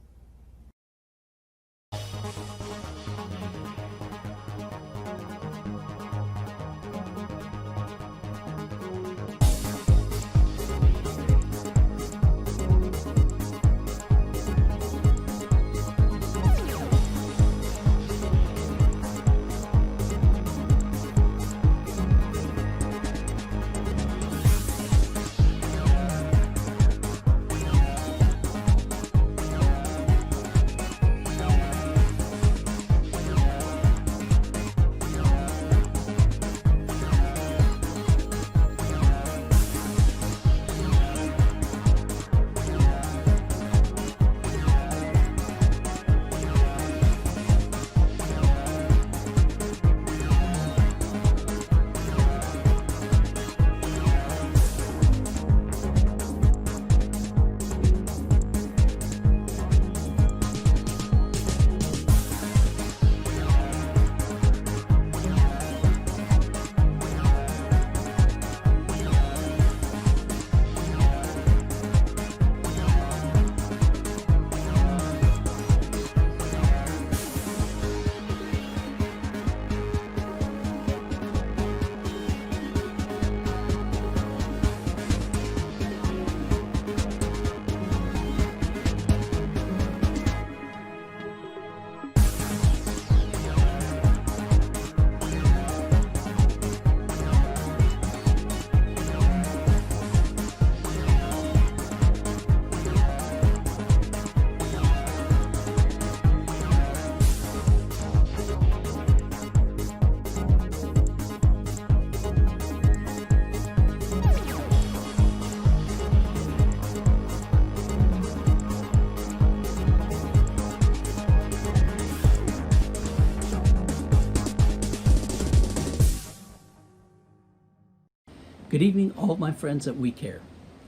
[SPEAKER 8] Good evening, all of my friends at We Care.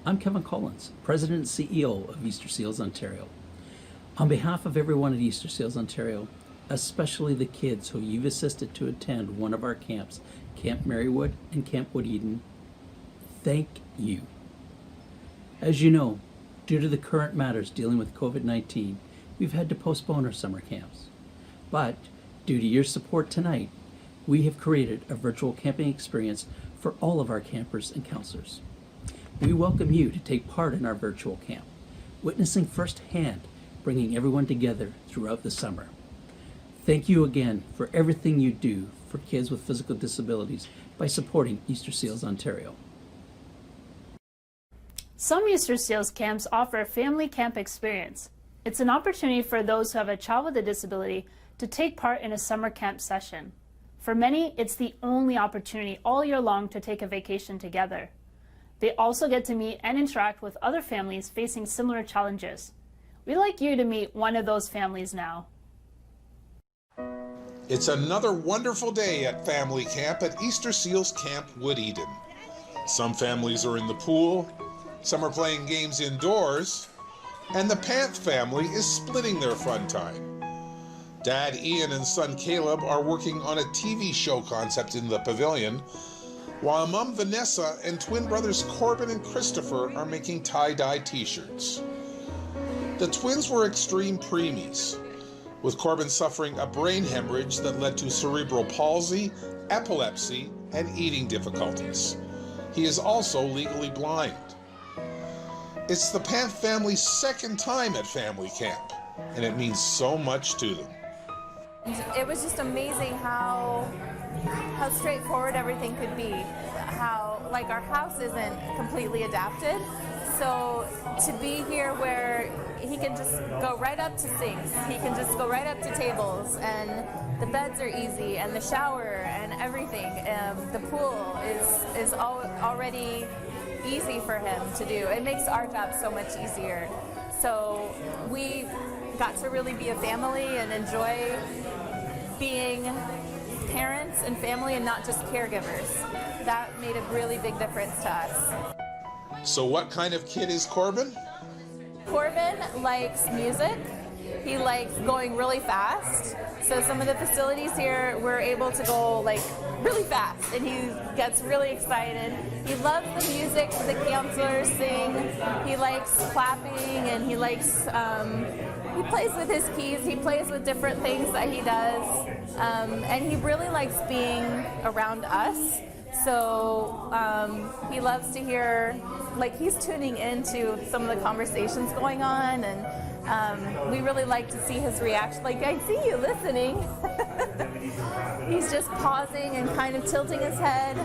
[SPEAKER 8] I'm Kevin Collins, President and CEO of Easter Seals Ontario. On behalf of everyone at Easter Seals Ontario, especially the kids who you've assisted to attend one of our camps, Camp Marywood and Camp Wood Eden, thank you. As you know, due to the current matters dealing with COVID-19, we've had to postpone our summer camps. But due to your support tonight, we have created a virtual camping experience for all of our campers and counselors. We welcome you to take part in our virtual camp, witnessing firsthand bringing everyone together throughout the summer. Thank you again for everything you do for kids with physical disabilities by supporting Easter Seals Ontario.
[SPEAKER 1] Some Easter Seals camps offer a family camp experience. It's an opportunity for those who have a child with a disability to take part in a summer camp session. For many, it's the only opportunity all year long to take a vacation together. They also get to meet and interact with other families facing similar challenges. We'd like you to meet one of those families now.
[SPEAKER 9] It's another wonderful day at family camp at Easter Seals Camp Wood Eden. Some families are in the pool, some are playing games indoors, and the Panth family is splitting their fun time. Dad Ian and son Caleb are working on a TV show concept in the pavilion, while Mom Vanessa and twin brothers Corbin and Christopher are making tie-dye t-shirts. The twins were extreme preemies, with Corbin suffering a brain hemorrhage that led to cerebral palsy, epilepsy, and eating difficulties. He is also legally blind. It's the Panth family's second time at family camp, and it means so much to them.
[SPEAKER 10] It was just amazing how straightforward everything could be. How, like, our house isn't completely adapted, so to be here where he can just go right up to sinks, he can just go right up to tables, and the beds are easy, and the shower and everything. The pool is already easy for him to do. It makes our job so much easier. So we got to really be a family and enjoy being parents and family and not just caregivers. That made a really big difference to us.
[SPEAKER 9] So what kind of kid is Corbin?
[SPEAKER 10] Corbin likes music. He likes going really fast. So some of the facilities here, we're able to go like really fast, and he gets really excited. He loves the music the counselors sing. He likes clapping, and he likes, he plays with his keys. He plays with different things that he does. And he really likes being around us. So he loves to hear, like, he's tuning into some of the conversations going on, and we really like to see his reaction. Like, I see you listening. He's just pausing and kind of tilting his head.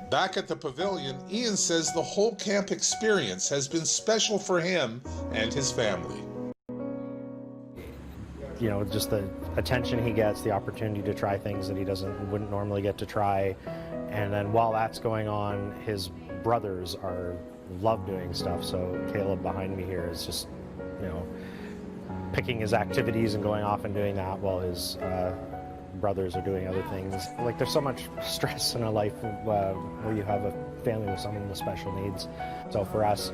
[SPEAKER 9] Back at the pavilion, Ian says the whole camp experience has been special for him and his family.
[SPEAKER 11] You know, just the attention he gets, the opportunity to try things that he wouldn't normally get to try. And then while that's going on, his brothers love doing stuff. So Caleb behind me here is just, you know, picking his activities and going off and doing that while his brothers are doing other things. Like, there's so much stress in a life where you have a family with someone with special needs. So for us,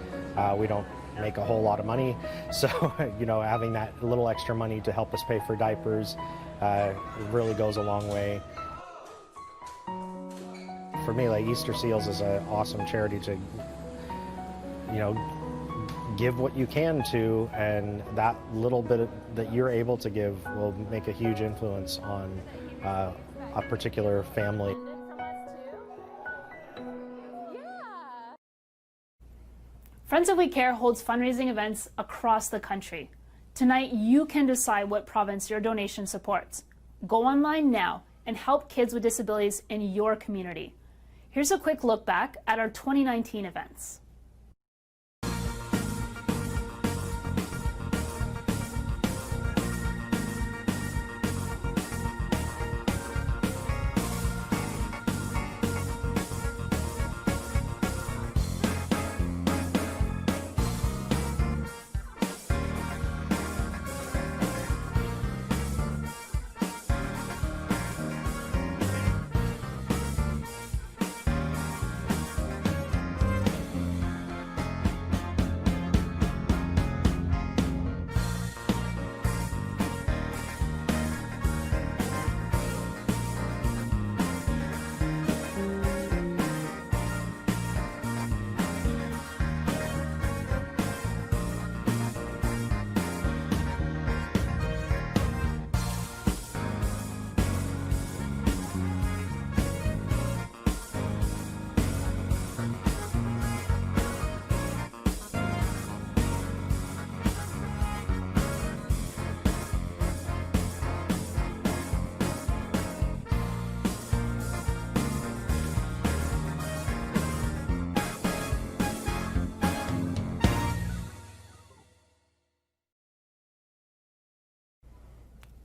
[SPEAKER 11] we don't make a whole lot of money, so you know, having that little extra money to help us pay for diapers really goes a long way. For me, like, Easter Seals is an awesome charity to, you know, give what you can to, and that little bit that you're able to give will make a huge influence on a particular family.
[SPEAKER 1] Friends of We Care holds fundraising events across the country. Tonight, you can decide what province your donation supports. Go online now and help kids with disabilities in your community. Here's a quick look back at our 2019 events.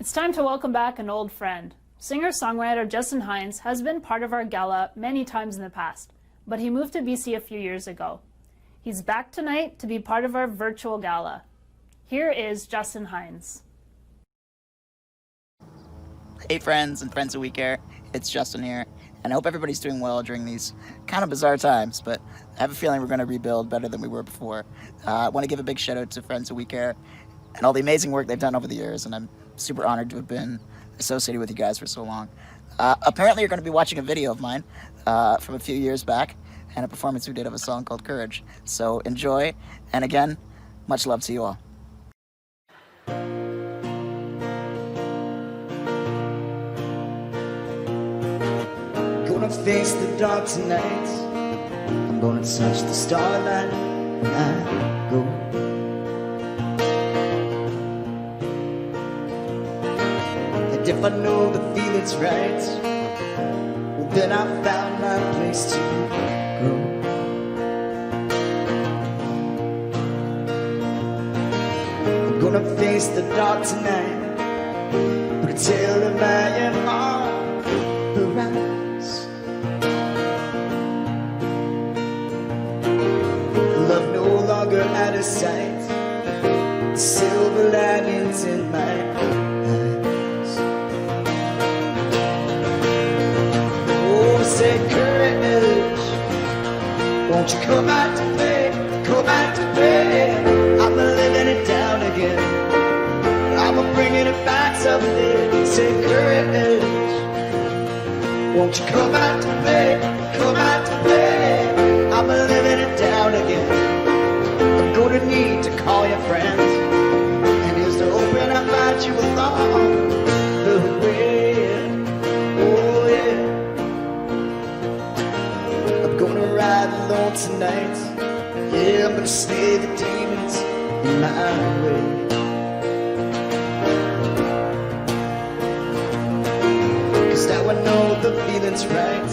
[SPEAKER 1] It's time to welcome back an old friend. Singer-songwriter Justin Hines has been part of our gala many times in the past, but he moved to BC a few years ago. He's back tonight to be part of our virtual gala. Here is Justin Hines.
[SPEAKER 5] Hey friends and friends of We Care, it's Justin here, and I hope everybody's doing well during these kind of bizarre times, but I have a feeling we're going to rebuild better than we were before. I want to give a big shout out to friends of We Care and all the amazing work they've done over the years, and I'm super honored to have been associated with you guys for so long. Apparently you're going to be watching a video of mine from a few years back, and a performance we did of a song called Courage. So enjoy, and again, much love to you all.
[SPEAKER 12] Gonna face the dark tonight. I'm gonna touch the starlight when I go. And if I know the feeling's right, well then I found my place to grow. I'm gonna face the dark tonight, but tell him I am on the rise. Love no longer out of sight, the silver linings in my eyes. Oh, say courage, won't you come out to play, come out to play. I'm living it down again, I'm bringing it back someday. Say courage, won't you come out to play, come out to play. I'm living it down again. I'm gonna need to call your friends, and here's to hoping I find you along the way. Oh yeah, I'm gonna ride alone tonight. Yeah, I'm gonna slay the demons in my way. Cause now I know the feeling's right.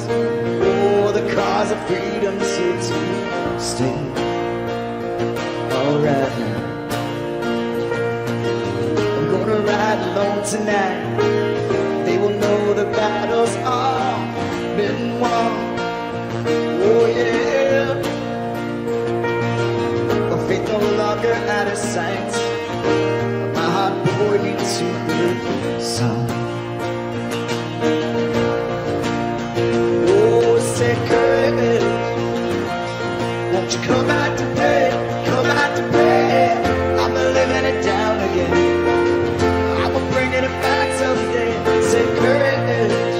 [SPEAKER 12] Oh, the cause of freedom's here to stay. Alright now, I'm gonna ride alone tonight. They will know the battle's all been won. Oh yeah, my faith no longer out of sight, my heart poured into the sun. Oh, say courage, won't you come out to play, come out to play. I'm living it down again, I'm bringing it back someday. Say courage,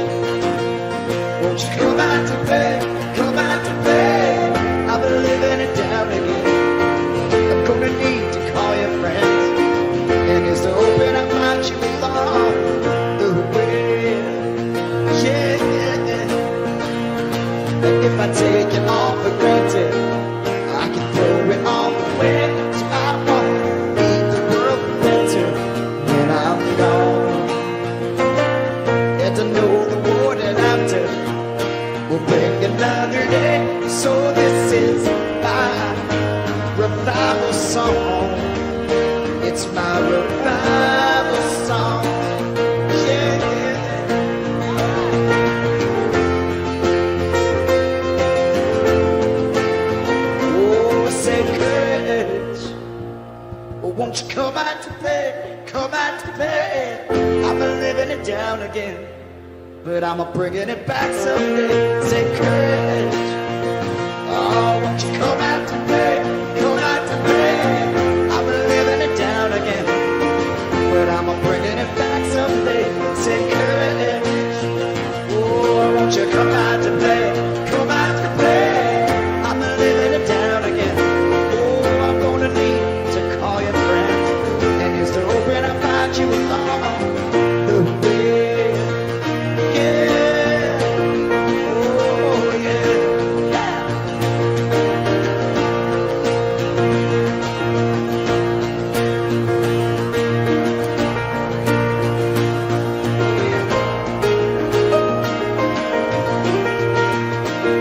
[SPEAKER 12] won't you come out to play, come out to play. I'm living it down again. I'm gonna need to call your friends, and here's to hoping I find you along the way. Yeah, and if I take it all for granted, I can throw it all away. So I won't leave the world better when I'm gone. And to know the war that after will bring another day. So this is my revival song. It's my revival song. Yeah. Oh, say courage, oh, won't you come out to play, come out to play. I'm living it down again, but I'm bringing it back someday. Say courage, oh, won't you come out to play, come out to play. I'm living it down again, but I'm bringing it back someday. Say courage, oh, won't you come out to play, come out to play. I'm living it down again. Oh, I'm gonna need to call your friends, and here's to hoping I find you along the way. Yeah, oh yeah, yeah.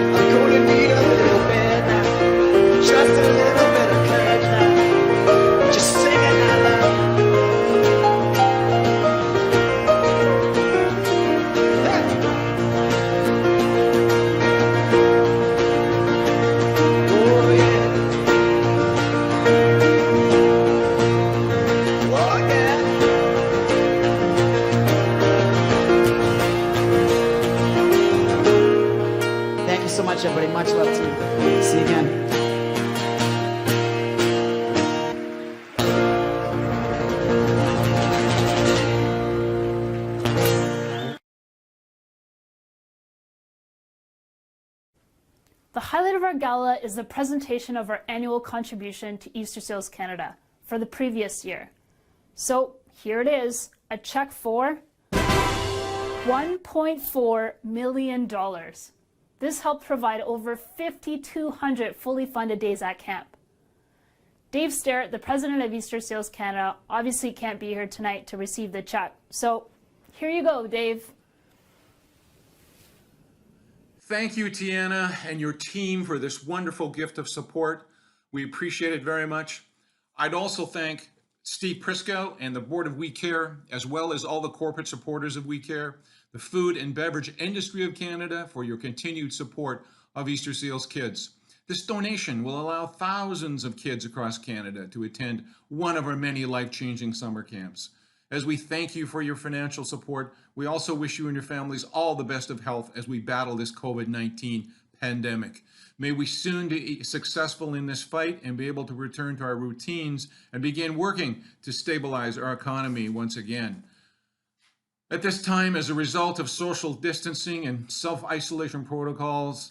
[SPEAKER 12] I'm gonna need a little bit now, just a little bit of courage now. Just sing it out loud.
[SPEAKER 13] Much love to you. See you again.
[SPEAKER 1] The highlight of our gala is the presentation of our annual contribution to Easter Seals Canada for the previous year. So here it is, a check for $1.4 million. This helped provide over 5,200 fully funded days at camp. Dave Sterrett, the president of Easter Seals Canada, obviously can't be here tonight to receive the check. So here you go, Dave.
[SPEAKER 14] Thank you, Tiana, and your team for this wonderful gift of support. We appreciate it very much. I'd also thank Steve Prisco and the Board of We Care, as well as all the corporate supporters of We Care, the food and beverage industry of Canada for your continued support of Easter Seals Kids. This donation will allow thousands of kids across Canada to attend one of our many life-changing summer camps. As we thank you for your financial support, we also wish you and your families all the best of health as we battle this COVID-19 pandemic. May we soon be successful in this fight and be able to return to our routines and begin working to stabilize our economy once again. At this time, as a result of social distancing and self-isolation protocols,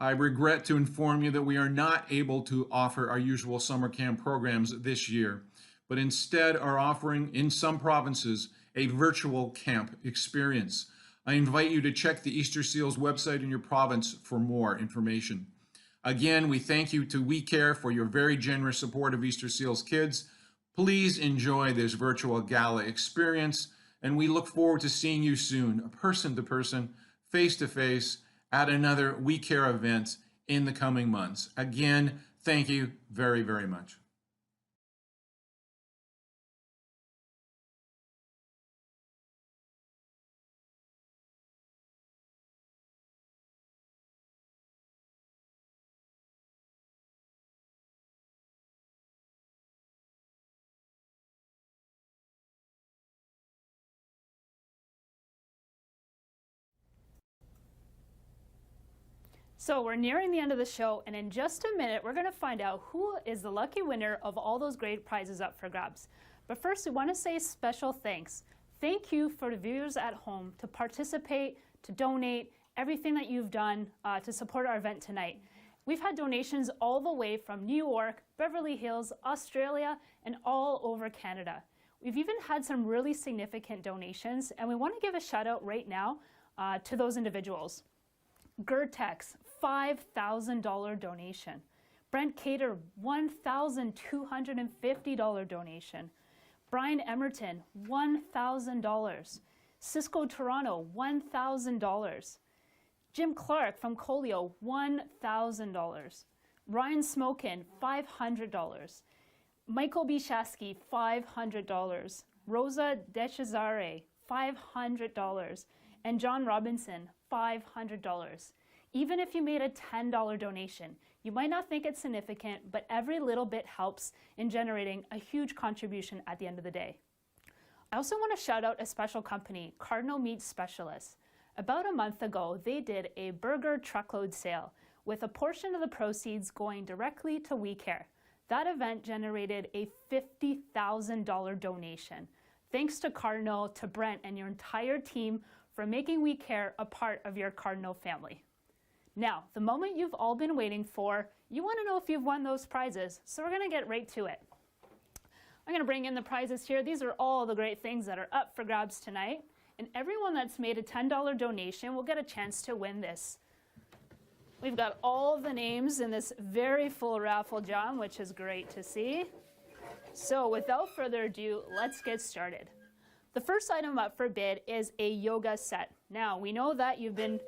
[SPEAKER 14] I regret to inform you that we are not able to offer our usual summer camp programs this year, but instead are offering, in some provinces, a virtual camp experience. I invite you to check the Easter Seals website in your province for more information. Again, we thank you to We Care for your very generous support of Easter Seals Kids. Please enjoy this virtual gala experience, and we look forward to seeing you soon, person to person, face to face, at another We Care event in the coming months. Again, thank you very, very much.
[SPEAKER 1] So we're nearing the end of the show, and in just a minute, we're going to find out who is the lucky winner of all those great prizes up for grabs. But first, we want to say special thanks. Thank you for the viewers at home to participate, to donate, everything that you've done to support our event tonight. We've had donations all the way from New York, Beverly Hills, Australia, and all over Canada. We've even had some really significant donations, and we want to give a shout out right now to those individuals. Gertex, $5,000 donation. Brent Cater, $1,250 donation. Brian Emerton, $1,000. Cisco Toronto, $1,000. Jim Clark from Colio, $1,000. Ryan Smokin, $500. Michael Bishasky, $500. Rosa Deschazare, $500. And John Robinson, $500. Even if you made a $10 donation, you might not think it's significant, but every little bit helps in generating a huge contribution at the end of the day. I also want to shout out a special company, Cardinal Meat Specialists. About a month ago, they did a burger truckload sale with a portion of the proceeds going directly to We Care. That event generated a $50,000 donation. Thanks to Cardinal, to Brent, and your entire team for making We Care a part of your Cardinal family. Now, the moment you've all been waiting for, you want to know if you've won those prizes, so we're going to get right to it. I'm going to bring in the prizes here. These are all the great things that are up for grabs tonight, and everyone that's made a $10 donation will get a chance to win this. We've got all the names in this very full raffle, John, which is great to see. So without further ado, let's get started. The first item up for bid is a yoga set. Now, we know that you've been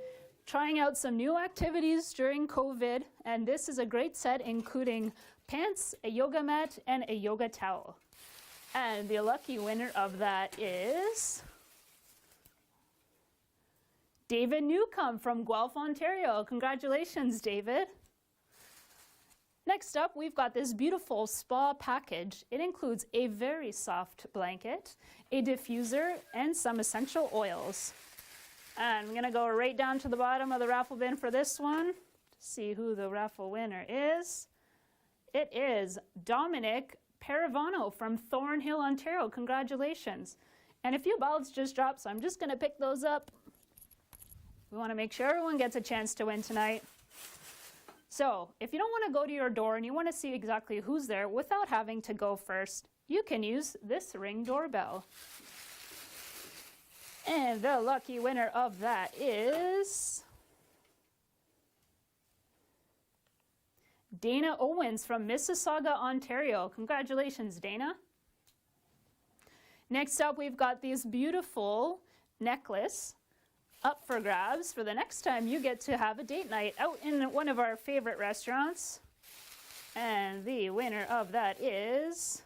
[SPEAKER 1] trying out some new activities during COVID, and this is a great set including pants, a yoga mat, and a yoga towel. And the lucky winner of that is David Newcomb from Guelph, Ontario. Congratulations, David. Next up, we've got this beautiful spa package. It includes a very soft blanket, a diffuser, and some essential oils. And I'm gonna go right down to the bottom of the raffle bin for this one. see who the raffle winner is. It is Dominic Paravano from Thornhill, Ontario. Congratulations. And a few ballots just dropped, so I'm just going to pick those up. We want to make sure everyone gets a chance to win tonight. So if you don't want to go to your door and you want to see exactly who's there without having to go first, you can use this Ring doorbell. And the lucky winner of that is Dana Owens from Mississauga, Ontario. Congratulations, Dana. Next up, we've got this beautiful necklace up for grabs for the next time you get to have a date night out in one of our favorite restaurants. And the winner of that is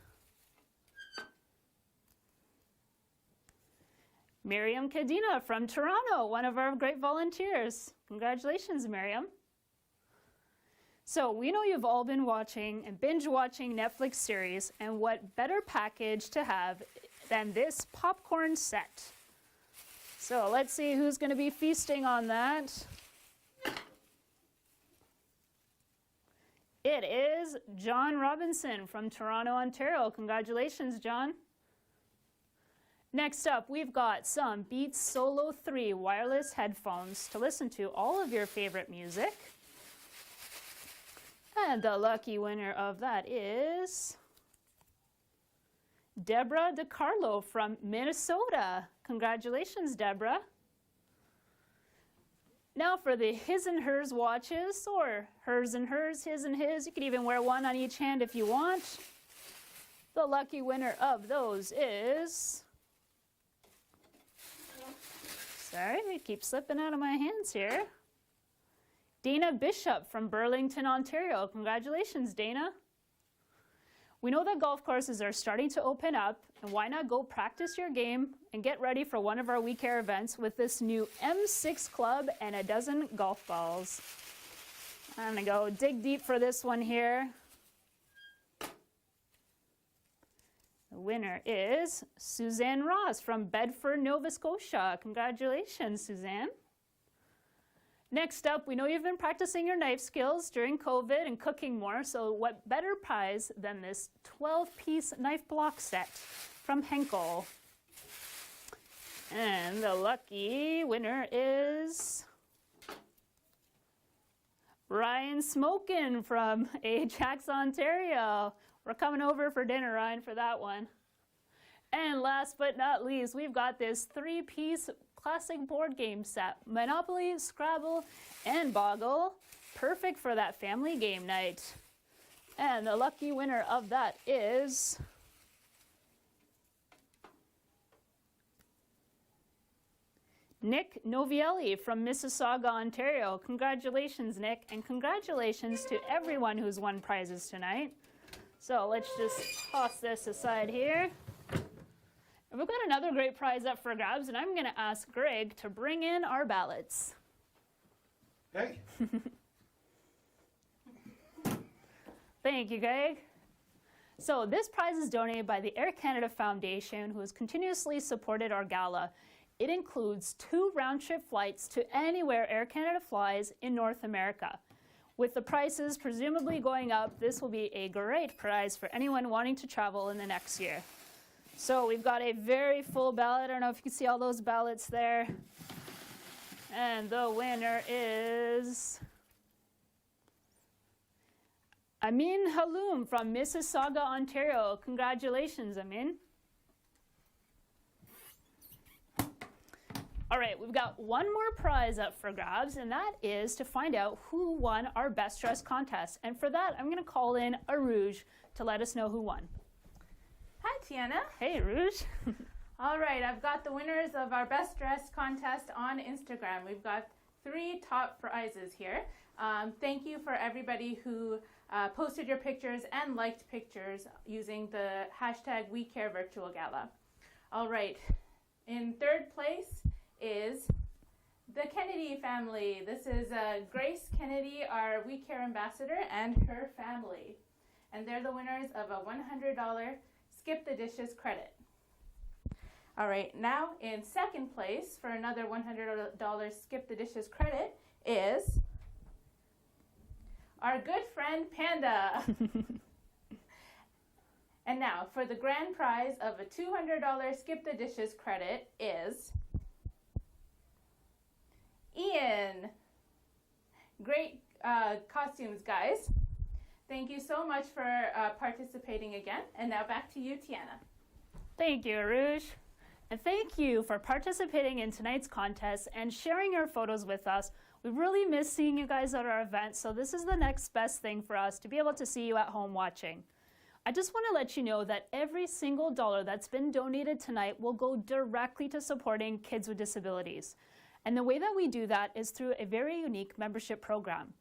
[SPEAKER 1] Miriam Cadena from Toronto, one of our great volunteers. Congratulations, Miriam. So we know you've all been watching and binge watching Netflix series, and what better package to have than this popcorn set. So let's see who's going to be feasting on that. It is John Robinson from Toronto, Ontario. Congratulations, John. Next up, we've got some Beats Solo 3 wireless headphones to listen to all of your favorite music. And the lucky winner of that is Deborah DiCarlo from Minnesota. Congratulations, Deborah. Now for the his and hers watches, or hers and hers, his and his. You could even wear one on each hand if you want. The lucky winner of those is... Sorry, it keeps slipping out of my hands here. Dana Bishop from Burlington, Ontario. Congratulations, Dana. We know that golf courses are starting to open up, and why not go practice your game and get ready for one of our We Care events with this new M6 club and a dozen golf balls. I'm gonna go dig deep for this one here. The winner is Suzanne Ross from Bedford, Nova Scotia. Congratulations, Suzanne. Next up, we know you've been practicing your knife skills during COVID and cooking more, so what better prize than this 12-piece knife block set from Henkel? And the lucky winner is Ryan Smokin from Ajax, Ontario. We're coming over for dinner, Ryan, for that one. And last but not least, we've got this 3-piece classic board game set. Monopoly, Scrabble, and Boggle. Perfect for that family game night. And the lucky winner of that is Nick Novielli from Mississauga, Ontario. Congratulations, Nick, and congratulations to everyone who's won prizes tonight. So let's just toss this aside here. And we've got another great prize up for grabs, and I'm going to ask Greg to bring in our ballots.
[SPEAKER 3] Hey.
[SPEAKER 1] Thank you, Greg. So this prize is donated by the Air Canada Foundation, who has continuously supported our gala. It includes 2 round-trip flights to anywhere Air Canada flies in North America. With the prices presumably going up, this will be a great prize for anyone wanting to travel in the next year. So we've got a very full ballot. I don't know if you can see all those ballots there. And the winner is Amin Haloum from Mississauga, Ontario. Congratulations, Amin. All right, we've got one more prize up for grabs, and that is to find out who won our Best Dressed contest. And for that, I'm going to call in Arouge to let us know who won.
[SPEAKER 10] Hi, Tiana.
[SPEAKER 1] Hey, Rouge.
[SPEAKER 10] All right, I've got the winners of our Best Dressed contest on Instagram. We've got 3 top prizes here. Thank you for everybody who posted your pictures and liked pictures using the hashtag WeCareVirtualGala. All right, in 3rd place is the Kennedy family. This is Grace Kennedy, our We Care ambassador, and her family. And they're the winners of a $100 Skip the Dishes credit. All right, now in 2nd place for another $100 Skip the Dishes credit is our good friend Panda. And now, for the grand prize of a $200 Skip the Dishes credit is Ian. Great costumes, guys. Thank you so much for participating again. And now back to you, Tiana.
[SPEAKER 1] Thank you, Aruj. And thank you for participating in tonight's contest and sharing your photos with us. We really miss seeing you guys at our event, so this is the next best thing for us to be able to see you at home watching. I just want to let you know that every single dollar that's been donated tonight will go directly to supporting kids with disabilities. And the way that we do that is through a very unique membership program.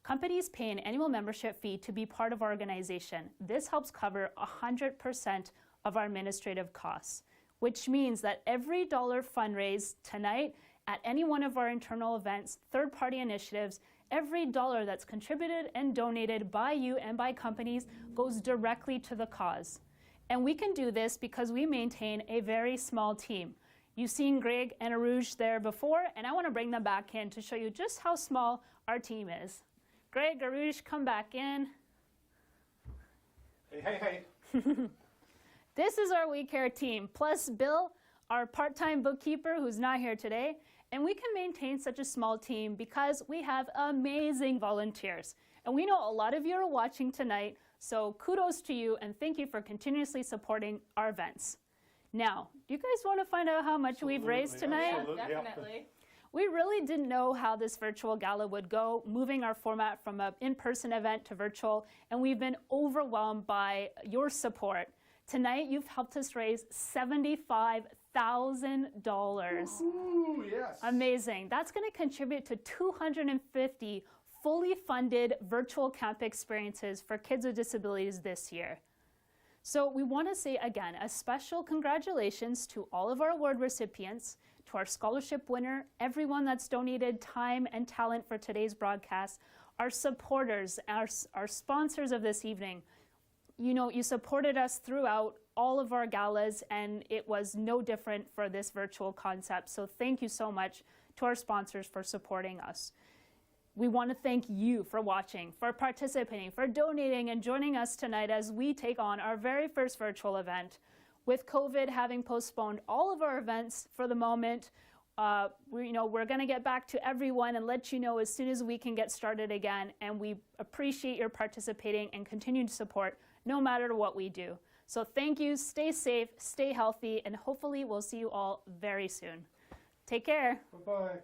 [SPEAKER 1] Companies pay an annual membership fee to be part of our organization. This helps cover 100% of our administrative costs, which means that every dollar fundraised tonight at any one of our internal events, third-party initiatives, every dollar that's contributed and donated by you and by companies goes directly to the cause. And we can do this because we maintain a very small team. You've seen Greg and Aruj there before, and I want to bring them back in to show you just how small our team is. Greg, Aruj, come back in.
[SPEAKER 3] Hey.
[SPEAKER 1] This is our We Care team, plus Bill, our part-time bookkeeper who's not here today. And we can maintain such a small team because we have amazing volunteers. And we know a lot of you are watching tonight, so kudos to you and thank you for continuously supporting our events. Now, do you guys want to find out how much we've raised tonight?
[SPEAKER 10] Yeah, definitely.
[SPEAKER 1] We really didn't know how this virtual gala would go, moving our format from an in-person event to virtual, and we've been overwhelmed by your support. Tonight, you've helped us raise $75,000.
[SPEAKER 3] Ooh, yes.
[SPEAKER 1] Amazing. That's going to contribute to 250 fully funded virtual camp experiences for kids with disabilities this year. So we want to say again, a special congratulations to all of our award recipients, to our scholarship winner, everyone that's donated time and talent for today's broadcast, our supporters, our sponsors of this evening. You know, you supported us throughout all of our galas, and it was no different for this virtual concept. So thank you so much to our sponsors for supporting us. We want to thank you for watching, for participating, for donating and joining us tonight as we take on our very first virtual event. With COVID having postponed all of our events for the moment, we're going to get back to everyone and let you know as soon as we can get started again. And we appreciate your participating and continued support no matter what we do. So thank you, stay safe, stay healthy, and hopefully we'll see you all very soon. Take care.
[SPEAKER 3] Bye-bye.